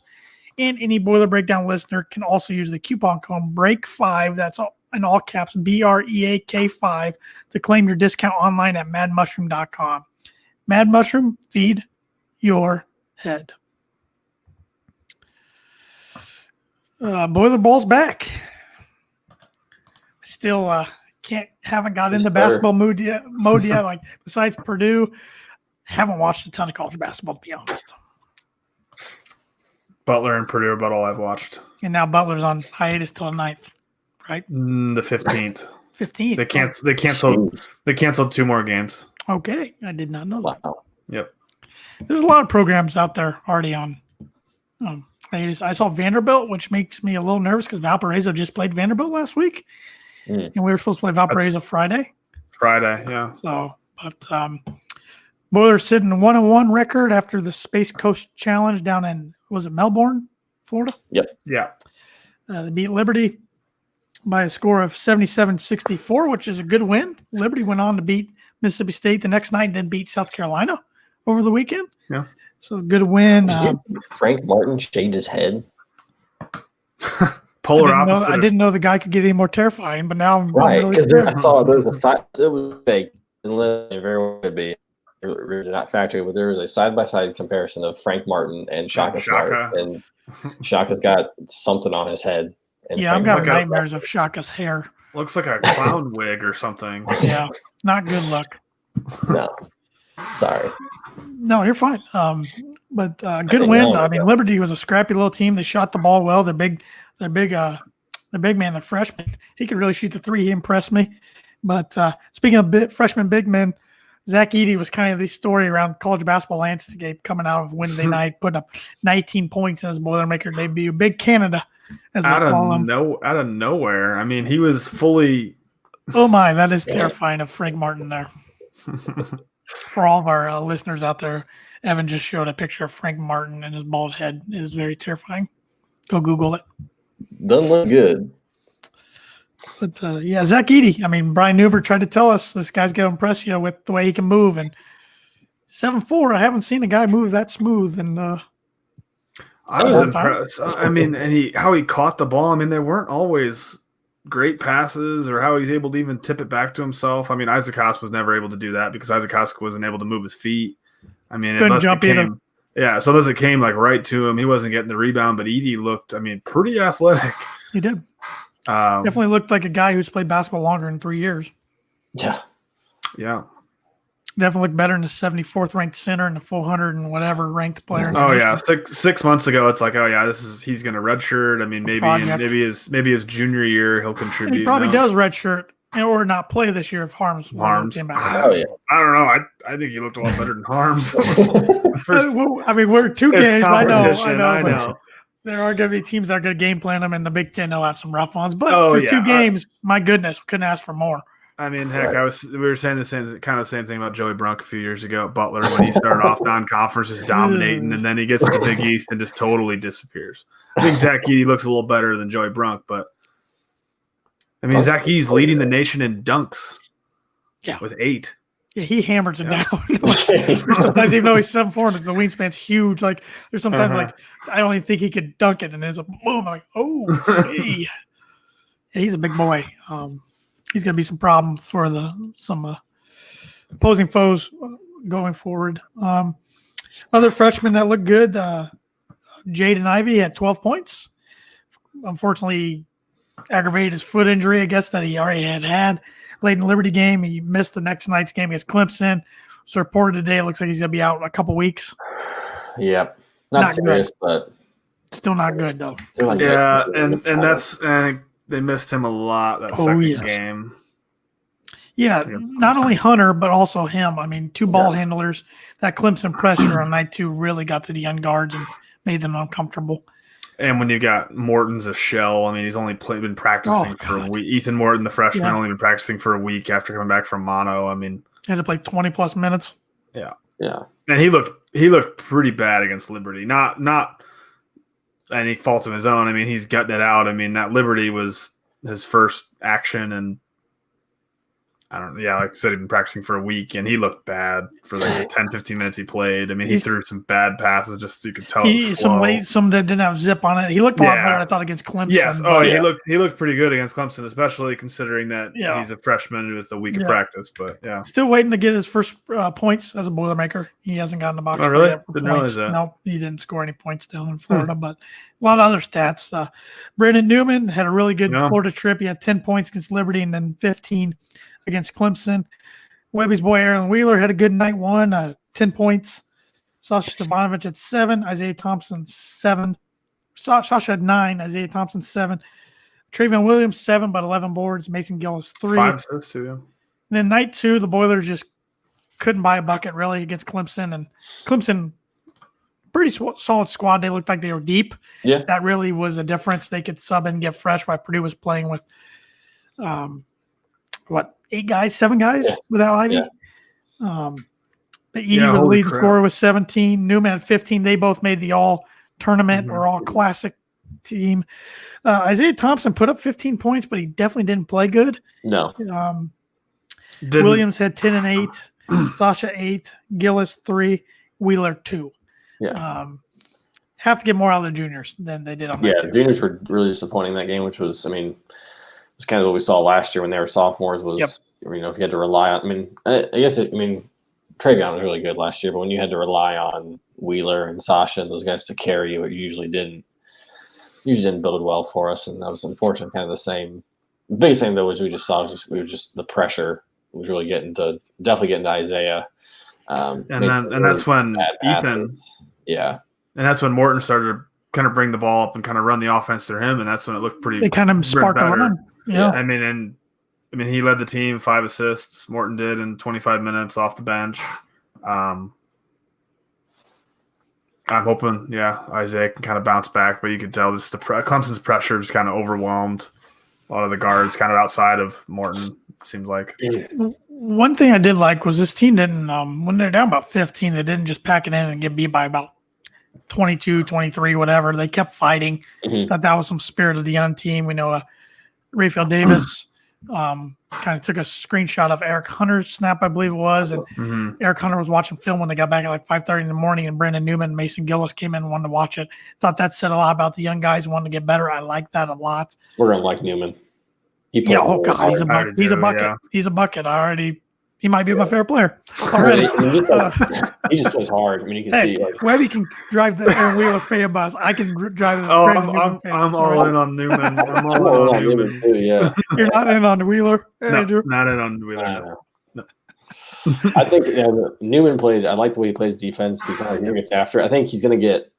and any Boiler Breakdown listener can also use the coupon code BREAK5, that's all in all caps, BREAK5, to claim your discount online at madmushroom.com. Mad Mushroom, feed your head. Boiler Ball's back. Still haven't got into basketball mode yet. Like besides Purdue, haven't watched a ton of college basketball, to be honest. Butler and Purdue are about all I've watched. And now Butler's on hiatus till the 9th, right? The 15th. 15th. They canceled 2 more games. Okay, I did not know that. Wow. Yep. There's a lot of programs out there already on hiatus. I saw Vanderbilt, which makes me a little nervous because Valparaiso just played Vanderbilt last week. And we were supposed to play Valparaiso Friday. Friday, yeah. So, but Boilers sitting 1-1 record after the Space Coast Challenge down in, was it Melbourne, Florida? Yep. Yeah. They beat Liberty by a score of 77-64, which is a good win. Liberty went on to beat Mississippi State the next night and then beat South Carolina over the weekend. Yeah. So good win. Frank Martin shaved his head. Polar opposite. I didn't know the guy could get any more terrifying, but now I'm Right, really because scared. I saw there was a side. It was fake, and it very well could be. It was not factory, but there was a side-by-side comparison of Frank Martin and Shaka Smart, and Shaka's got something on his head. And Yeah, I've Frank got nightmares of Shaka's hair. Looks like a clown wig or something. Yeah, not good luck. No, sorry. No, you're fine. But good win. I mean, Liberty was a scrappy little team. They shot the ball well. The big man, the freshman, he could really shoot the three. He impressed me. But speaking of freshman big men, Zach Edey was kind of the story around college basketball landscape coming out of Wednesday night, putting up 19 points in his Boilermaker debut. Big Canada, as they call him. Out of nowhere. I mean, he was fully. Oh my, that is terrifying of Frank Martin there. For all of our listeners out there, Evan just showed a picture of Frank Martin and his bald head. It is very terrifying. Go Google it. Doesn't look good. But yeah, Zach Edey. I mean, Brian Newber tried to tell us this guy's going to impress you with the way he can move. And 7'4", I haven't seen a guy move that smooth. And I was impressed. I mean, and how he caught the ball. I mean, they weren't always great passes, or how he's able to even tip it back to himself. I mean, Isaac Haas was never able to do that because Isaac Haas wasn't able to move his feet. I mean, couldn't jump either. Yeah, so unless it came like right to him, he wasn't getting the rebound. But Edey looked, I mean, pretty athletic. He did. Definitely looked like a guy who's played basketball longer than 3 years. Yeah. Yeah. Definitely looked better than the 74th ranked center and the 400 and whatever ranked player. Oh yeah, 6 months ago, it's like, oh yeah, he's going to redshirt. I mean, maybe his junior year he'll contribute. And he probably does redshirt or not play this year if Harms came back. Oh yeah. I don't know. I think he looked a lot better than Harms. I mean, we're 2 games. I know. There are going to be teams that are going to game plan them, and the Big Ten will have some rough ones. But for 2 games, my goodness, we couldn't ask for more. I mean, heck, we were saying the same thing about Joey Brunk a few years ago at Butler when he started off non-conference just dominating, and then he gets to the Big East and just totally disappears. I think Zach Edey looks a little better than Joey Brunk, but I mean, Zach Edey's leading the nation in dunks. Yeah, with 8. Yeah, he hammers it down. Sometimes even though he's 7'4" and the wingspan's huge, like there's sometimes like I don't even think he could dunk it, and there's a boom. I'm like, oh, hey. Yeah, he's a big boy. He's going to be some problem for some opposing foes going forward. Other freshmen that look good, Jaden Ivey had 12 points. Unfortunately, aggravated his foot injury, I guess, that he already had. Late in the Liberty game, he missed the next night's game against Clemson. So reported today, it looks like he's going to be out a couple weeks. Yep. Not serious, but still not good, though. Yeah, and they missed him a lot that second game. Yeah, not only Hunter, but also him. I mean, 2 ball handlers. That Clemson pressure on night 2 really got to the young guards and made them uncomfortable. And when you got Morton's a shell, I mean, he's only been practicing for a week. Ethan Morton, the freshman, only been practicing for a week after coming back from mono. I mean, had to play 20-plus minutes. Yeah. Yeah. And he looked pretty bad against Liberty. Not any faults of his own. I mean, he's gutting it out. I mean, that Liberty was his first action, and like I said, he'd been practicing for a week, and he looked bad for like the 10, 15 minutes he played. I mean, he threw some bad passes, just you could tell it was slow. Some that didn't have zip on it. He looked a lot better, I thought, against Clemson. Yes. Oh, yeah. He looked pretty good against Clemson, especially considering that he's a freshman with a week of practice. But yeah, still waiting to get his first points as a Boilermaker. He hasn't gotten the box. Oh, really? Yet for Didn't points. realize that. No, he didn't score any points down in Florida, but a lot of other stats. Brandon Newman had a really good Florida trip. He had 10 points against Liberty and then 15 against Clemson. Webby's boy Aaron Wheeler had a good night one, 10 points. Sasha Stavanovich had 7. Isaiah Thompson 7. Sasha had 9. Isaiah Thompson 7. Travion Williams 7, but 11 boards. Mason Gillis 3. 5 assists too. Yeah. And then night 2, the Boilers just couldn't buy a bucket really against Clemson, and Clemson pretty solid squad. They looked like they were deep. Yeah, that really was a difference. They could sub and get fresh while Purdue was playing with 7 guys without Ivy. Yeah. But Edie was the lead scorer with 17. Newman had 15. They both made the all-tournament or all-classic team. Isaiah Thompson put up 15 points, but he definitely didn't play good. No. Williams had 10 and 8. Sasha 8. Gillis 3. Wheeler 2. Yeah. Have to get more out of the juniors than they did on that. Yeah, the juniors were really disappointing that game, which was, it was kind of what we saw last year when they were sophomores was, if you had to rely on, Travion was really good last year, but when you had to rely on Wheeler and Sasha and those guys to carry you, it usually didn't build well for us. And that was unfortunately kind of the same. The biggest thing though was we just the pressure was really definitely getting to Isaiah. And that's when Ethan, and that's when Morton started to kind of bring the ball up and kind of run the offense through him, and that's when it looked pretty. They kind of sparked a run. Yeah, I mean, he led the team, 5 assists. Morton did in 25 minutes off the bench. I'm hoping, Isaiah can kind of bounce back, but you could tell Clemson's pressure just kind of overwhelmed a lot of the guards, kind of outside of Morton. Seems like. One thing I did like was this team didn't, when they're down about 15, they didn't just pack it in and get beat by about 22, 23, whatever. They kept fighting. Thought that was some spirit of the young team. We know Raphael Davis kind of took a screenshot of Eric Hunter's snap, I believe it was. And Eric Hunter was watching film when they got back at like 5:30 in the morning, and Brandon Newman and Mason Gillis came in and wanted to watch it. Thought that said a lot about the young guys wanting to get better. I like that a lot. We're going to like Newman. He's a bucket. Yeah. He's a bucket. He might be my favorite player already. He just plays hard. You can see. Webby can drive the Aaron Wheeler fan bus. I can drive the. I'm all in on Newman. I'm all in on Newman too. Yeah. You're not in on Wheeler, Andrew? Not in on Wheeler. No. I think Newman plays. I like the way he plays defense. He kind of gets after. I think he's going to get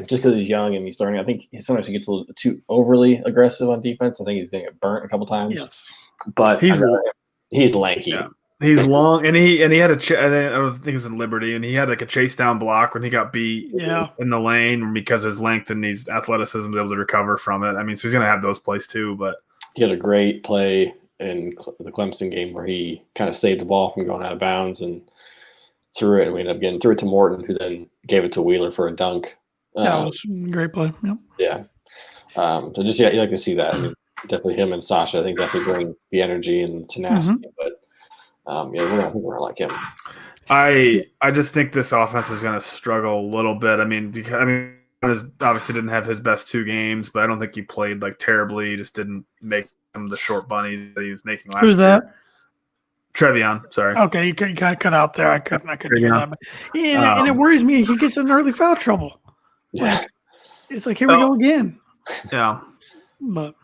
just because he's young and he's learning. I think sometimes he gets a little too overly aggressive on defense. I think he's going to get burnt a couple times. Yes, but he's lanky. Yeah. He's long, and he had I think it was in Liberty, and he had like a chase down block when he got beat in the lane because of his length and his athleticism was able to recover from it. So he's going to have those plays too. But he had a great play in the Clemson game where he kind of saved the ball from going out of bounds and threw it, and we ended up threw it to Morton, who then gave it to Wheeler for a dunk. That was a great play. Yep. Yeah. So just you like to see that. Definitely him and Sasha. I think definitely bring the energy and tenacity, but. We're gonna like him. I just think this offense is going to struggle a little bit. Obviously didn't have his best 2 games, but I don't think he played like terribly. He just didn't make some of the short bunnies that he was making last year. Who's that? Trevion, sorry. Okay, you kind of cut out there. I couldn't hear that. But, and it worries me. He gets in early foul trouble. It's like here we go again. Yeah, but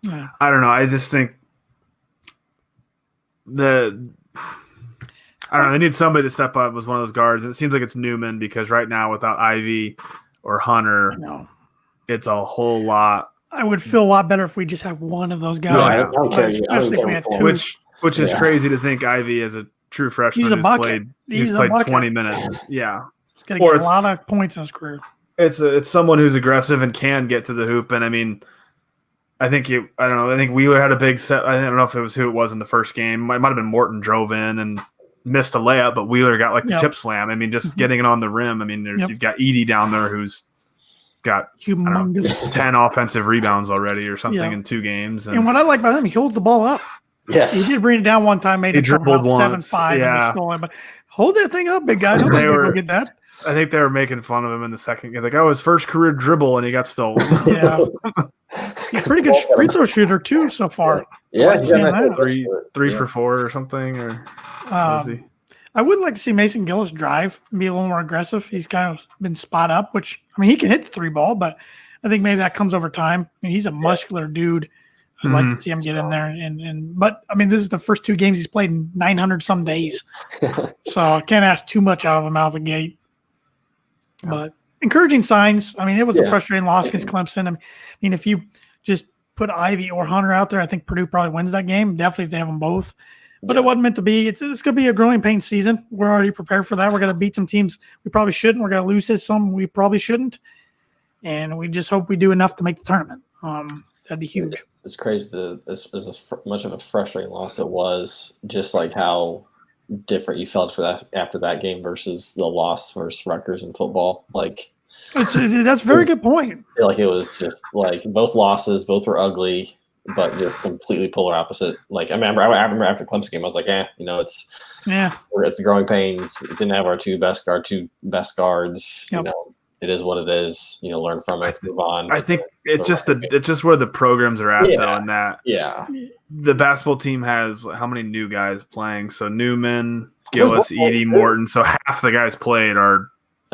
I don't know. I just think. I don't know. They need somebody to step up as one of those guards, and it seems like it's Newman because right now without Ivy or Hunter, it's a whole lot. I would feel a lot better if we just had one of those guys. Especially if we had 2. Which is crazy to think Ivy as a true freshman he's played 20 minutes. Yeah, he's going to get a lot of points in his career. It's someone who's aggressive and can get to the hoop, and I think Wheeler had a big set. I don't know if it was who it was in the first game. It might have been Morton drove in and missed a layup, but Wheeler got like the tip slam. Just getting it on the rim. You've got Edie down there who's got 10 offensive rebounds already or something in 2 games. And what I like about him, he holds the ball up. Yes. He did bring it down one time, made He it from dribbled about once, 7-5 and yeah. they stole it. But hold that thing up, big guy. Nobody's going to go get that. I think they were making fun of him in the second game. Like, his first career dribble, and he got stolen. Yeah. He's a pretty good free throw shooter, too, so far. Yeah, like seeing that. Three for 4 or something. Or was he? I would like to see Mason Gillis drive and be a little more aggressive. He's kind of been spot up, which, I mean, he can hit the 3 ball, but I think maybe that comes over time. I mean, he's a muscular dude. I'd like to see him get in there. But, I mean, this is the first 2 games he's played in 900-some days. So I can't ask too much out of him out of the gate. But encouraging signs. I mean, it was a frustrating loss against Clemson. I mean, if you just put Ivy or Hunter out there, I think Purdue probably wins that game. Definitely if they have them both. But it wasn't meant to be. It's going to be a growing pain season. We're already prepared for that. We're going to beat some teams we probably shouldn't. We're going to lose to some we probably shouldn't. And we just hope we do enough to make the tournament. That'd be huge. It's crazy. As much of a frustrating loss it was, just like how different you felt for that after that game versus the loss versus Rutgers in football. Like, that's a very good point. I feel like it was just like both losses, both were ugly, but just completely polar opposite. Like I remember after Clemson game, I was like, it's the growing pains. We didn't have our two best guards. Yep. It is what it is. Learn from it, move on. I think it's just where the programs are at though, and that the basketball team has how many new guys playing? So Newman, Gillis, Edey, Morton. So half the guys played are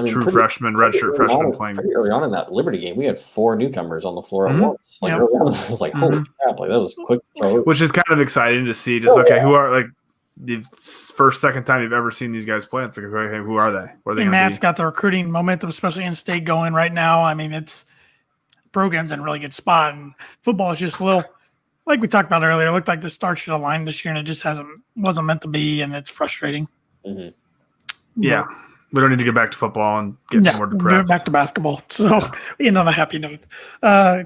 true freshmen, redshirt freshmen playing. Pretty early on in that Liberty game, we had 4 newcomers on the floor at once. Like early on, I was like, holy crap! Like that was quick. Which is kind of exciting to see. Just who are like the second time you've ever seen these guys play? It's like, okay, who are they? What are they? Matt's got the recruiting momentum, especially in state, going right now. I mean, it's program's in a really good spot, and football is just a little, like we talked about earlier. It looked like the stars should align this year, and it just wasn't meant to be, and it's frustrating. Mm-hmm. Yeah. We don't need to get back to football and get more depressed. Back to basketball. So, on a happy note.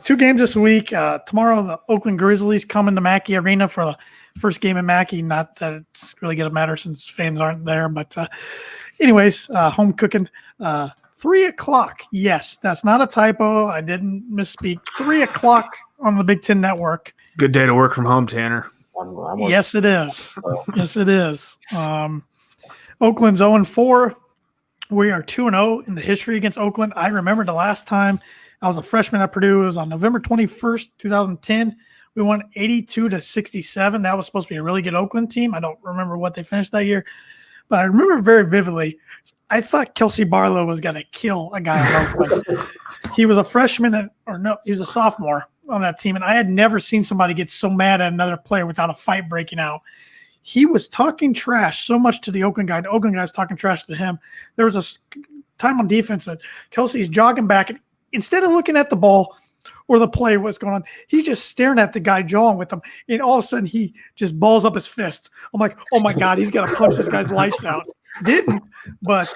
2 games this week. Tomorrow, the Oakland Grizzlies come into Mackey Arena for the first game in Mackey. Not that it's really going to matter since fans aren't there. But anyways, home cooking. 3 o'clock. Yes, that's not a typo. I didn't misspeak. 3 o'clock on the Big Ten Network. Good day to work from home, Tanner. Yes, it is. Yes, it is. Oakland's 0-4. We are 2-0 in the history against Oakland. I remember the last time I was a freshman at Purdue. It was on November 21st, 2010. We won 82-67. That was supposed to be a really good Oakland team. I don't remember what they finished that year, but I remember very vividly. I thought Kelsey Barlow was going to kill a guy in Oakland. He was a freshman, he was a sophomore on that team, and I had never seen somebody get so mad at another player without a fight breaking out. He was talking trash so much to the Oakland guy. The Oakland guy was talking trash to him. There was a time on defense that Kelsey's jogging back, and instead of looking at the ball or the play, what's going on, he's just staring at the guy jawing with him. And all of a sudden, he just balls up his fist. I'm like, oh my God, he's going to punch this guy's lights out. Didn't, but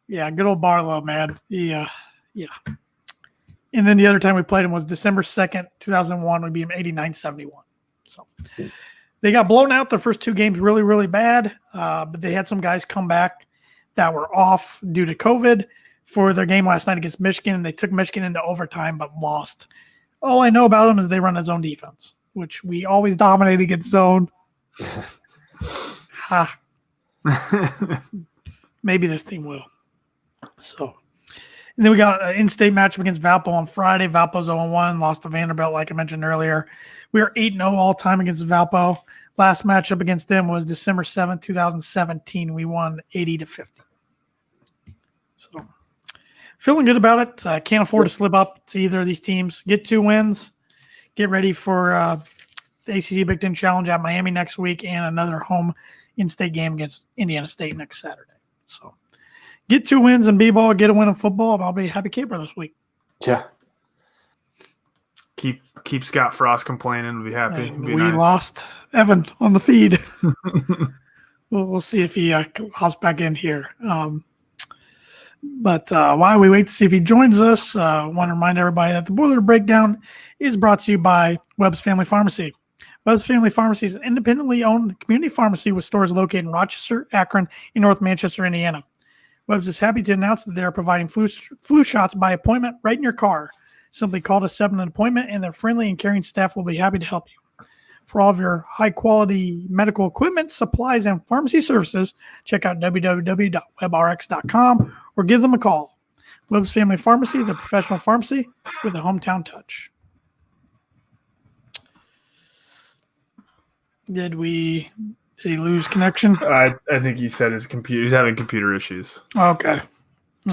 good old Barlow, man. Yeah. And then the other time we played him was December 2nd, 2001. We beat him 89-71. So they got blown out the first 2 games really, really bad, but they had some guys come back that were off due to COVID for their game last night against Michigan, and they took Michigan into overtime but lost. All I know about them is they run a zone defense, which we always dominate against zone. Maybe this team will. So, and then we got an in-state matchup against Valpo on Friday. Valpo's 0-1, lost to Vanderbilt, like I mentioned earlier. We are 8-0 all-time against Valpo. Last matchup against them was December 7th, 2017. We won 80-50. So, feeling good about it. Can't afford to slip up to either of these teams. Get 2 wins. Get ready for the ACC Big Ten Challenge at Miami next week and another home in-state game against Indiana State next Saturday. So, get 2 wins in b-ball, get a win in football, and I'll be a happy camper this week. Yeah. Keep Scott Frost complaining. We'll be happy. We lost Evan on the feed. We'll see if he hops back in here. But while we wait to see if he joins us, I want to remind everybody that the Boiler Breakdown is brought to you by Webb's Family Pharmacy. Webb's Family Pharmacy is an independently owned community pharmacy with stores located in Rochester, Akron, and North Manchester, Indiana. Webb's is happy to announce that they are providing flu shots by appointment right in your car. Simply call to set an appointment, and their friendly and caring staff will be happy to help you. For all of your high-quality medical equipment, supplies, and pharmacy services, check out www.webrx.com or give them a call. Webb's Family Pharmacy, the professional pharmacy with a hometown touch. Did he lose connection? I think he said his computer. He's having computer issues. Okay.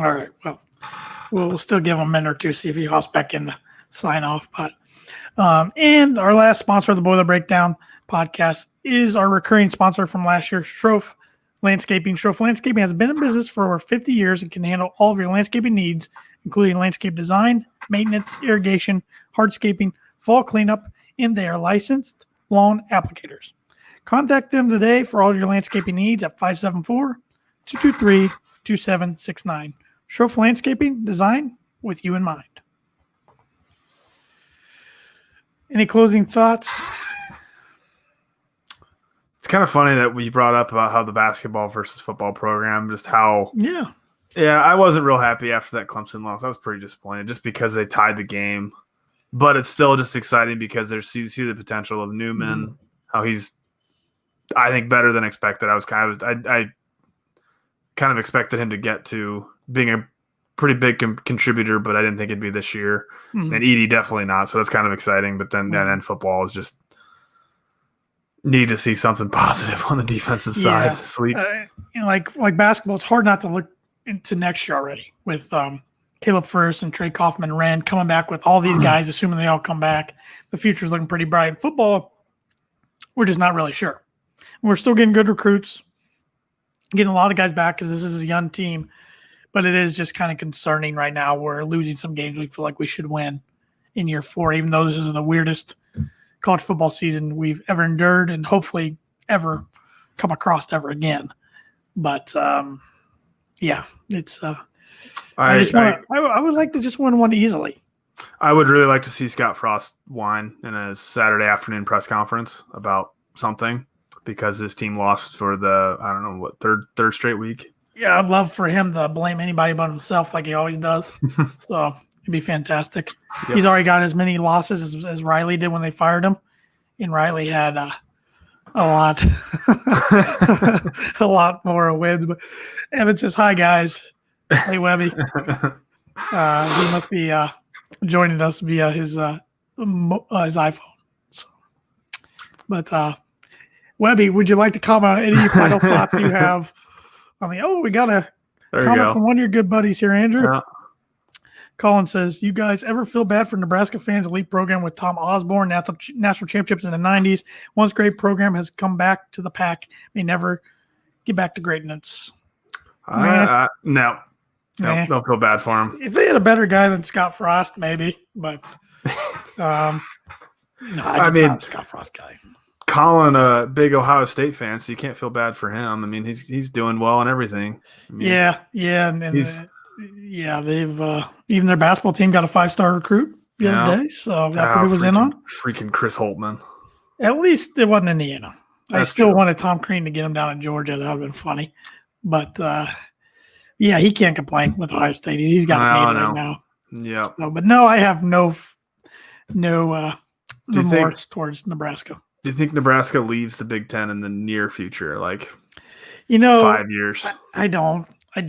All right. Well, we'll still give him a minute or two, see if he hops back in to sign off. But and our last sponsor of the Boiler Breakdown podcast is our recurring sponsor from last year, Sroufe Landscaping. Sroufe Landscaping has been in business for over 50 years and can handle all of your landscaping needs, including landscape design, maintenance, irrigation, hardscaping, fall cleanup, and they are licensed lawn applicators. Contact them today for all your landscaping needs at 574-223-2769. Sroufe Landscaping, design with you in mind. Any closing thoughts? It's kind of funny that we brought up about how the basketball versus football program, just how. Yeah, I wasn't real happy after that Clemson loss. I was pretty disappointed just because they tied the game. But it's still just exciting because you see the potential of Newman, how he's, I think, better than expected. I kind of expected him to get to being a pretty big contributor, but I didn't think it'd be this year. And Edey definitely not. So that's kind of exciting. But then football is just need to see something positive on the defensive side this week. Like basketball, it's hard not to look into next year already with Caleb Furst and Trey Kaufman Rand coming back with all these guys, assuming they all come back. The future's looking pretty bright. In football, we're just not really sure. We're still getting good recruits, getting a lot of guys back because this is a young team. But it is just kind of concerning right now. We're losing some games we feel like we should win in year 4, even though this is the weirdest college football season we've ever endured and hopefully ever come across ever again. But, it's I would like to just win one easily. I would really like to see Scott Frost whine in a Saturday afternoon press conference about something because his team lost for the, third straight week. Yeah, I'd love for him to blame anybody but himself like he always does. So it'd be fantastic. Yep. He's already got as many losses as Riley did when they fired him. And Riley had a lot a lot more wins. But Evan says, hi, guys. Hey, Webby. He must be joining us via his iPhone. So, but Webby, would you like to comment on any final thoughts you have? We got a comment from one of your good buddies here, Andrew. Yeah. Colin says, you guys ever feel bad for Nebraska fans' elite program with Tom Osborne, national championships in the 90s? Once great program has come back to the pack, may never get back to greatness. No. Don't feel bad for him. If they had a better guy than Scott Frost, maybe. But not a Scott Frost guy. Colin, a big Ohio State fan, so you can't feel bad for him. I mean, he's doing well and everything. They've even their basketball team got a 5-star recruit the other day, so that Purdue was in on. Freaking Chris Holtman. At least it wasn't Indiana. I still wanted Tom Crean to get him down in Georgia. That would have been funny, but he can't complain with Ohio State. He's got it made right now. Yeah. So, but no, I have no remorse towards Nebraska. Do you think Nebraska leaves the Big Ten in the near future, 5 years? I don't. I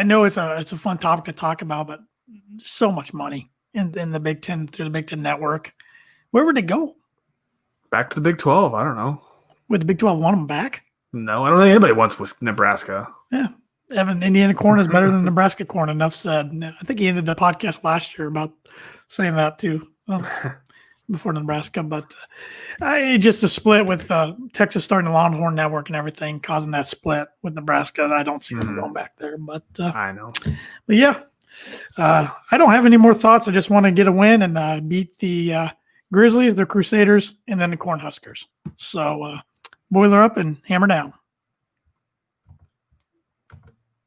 know it's a fun topic to talk about, but there's so much money in the Big Ten through the Big Ten network. Where would it go? Back to the Big 12. I don't know. Would the Big 12 want them back? No, I don't think anybody wants Nebraska. Yeah. Evan, Indiana corn is better than Nebraska corn. Enough said. I think he ended the podcast last year about saying that too. Before Nebraska, but just a split with Texas starting the Longhorn Network and everything, causing that split with Nebraska. I don't see them going back there, but I know. But yeah, I don't have any more thoughts. I just want to get a win and beat the Grizzlies, the Crusaders, and then the Cornhuskers. So boiler up and hammer down.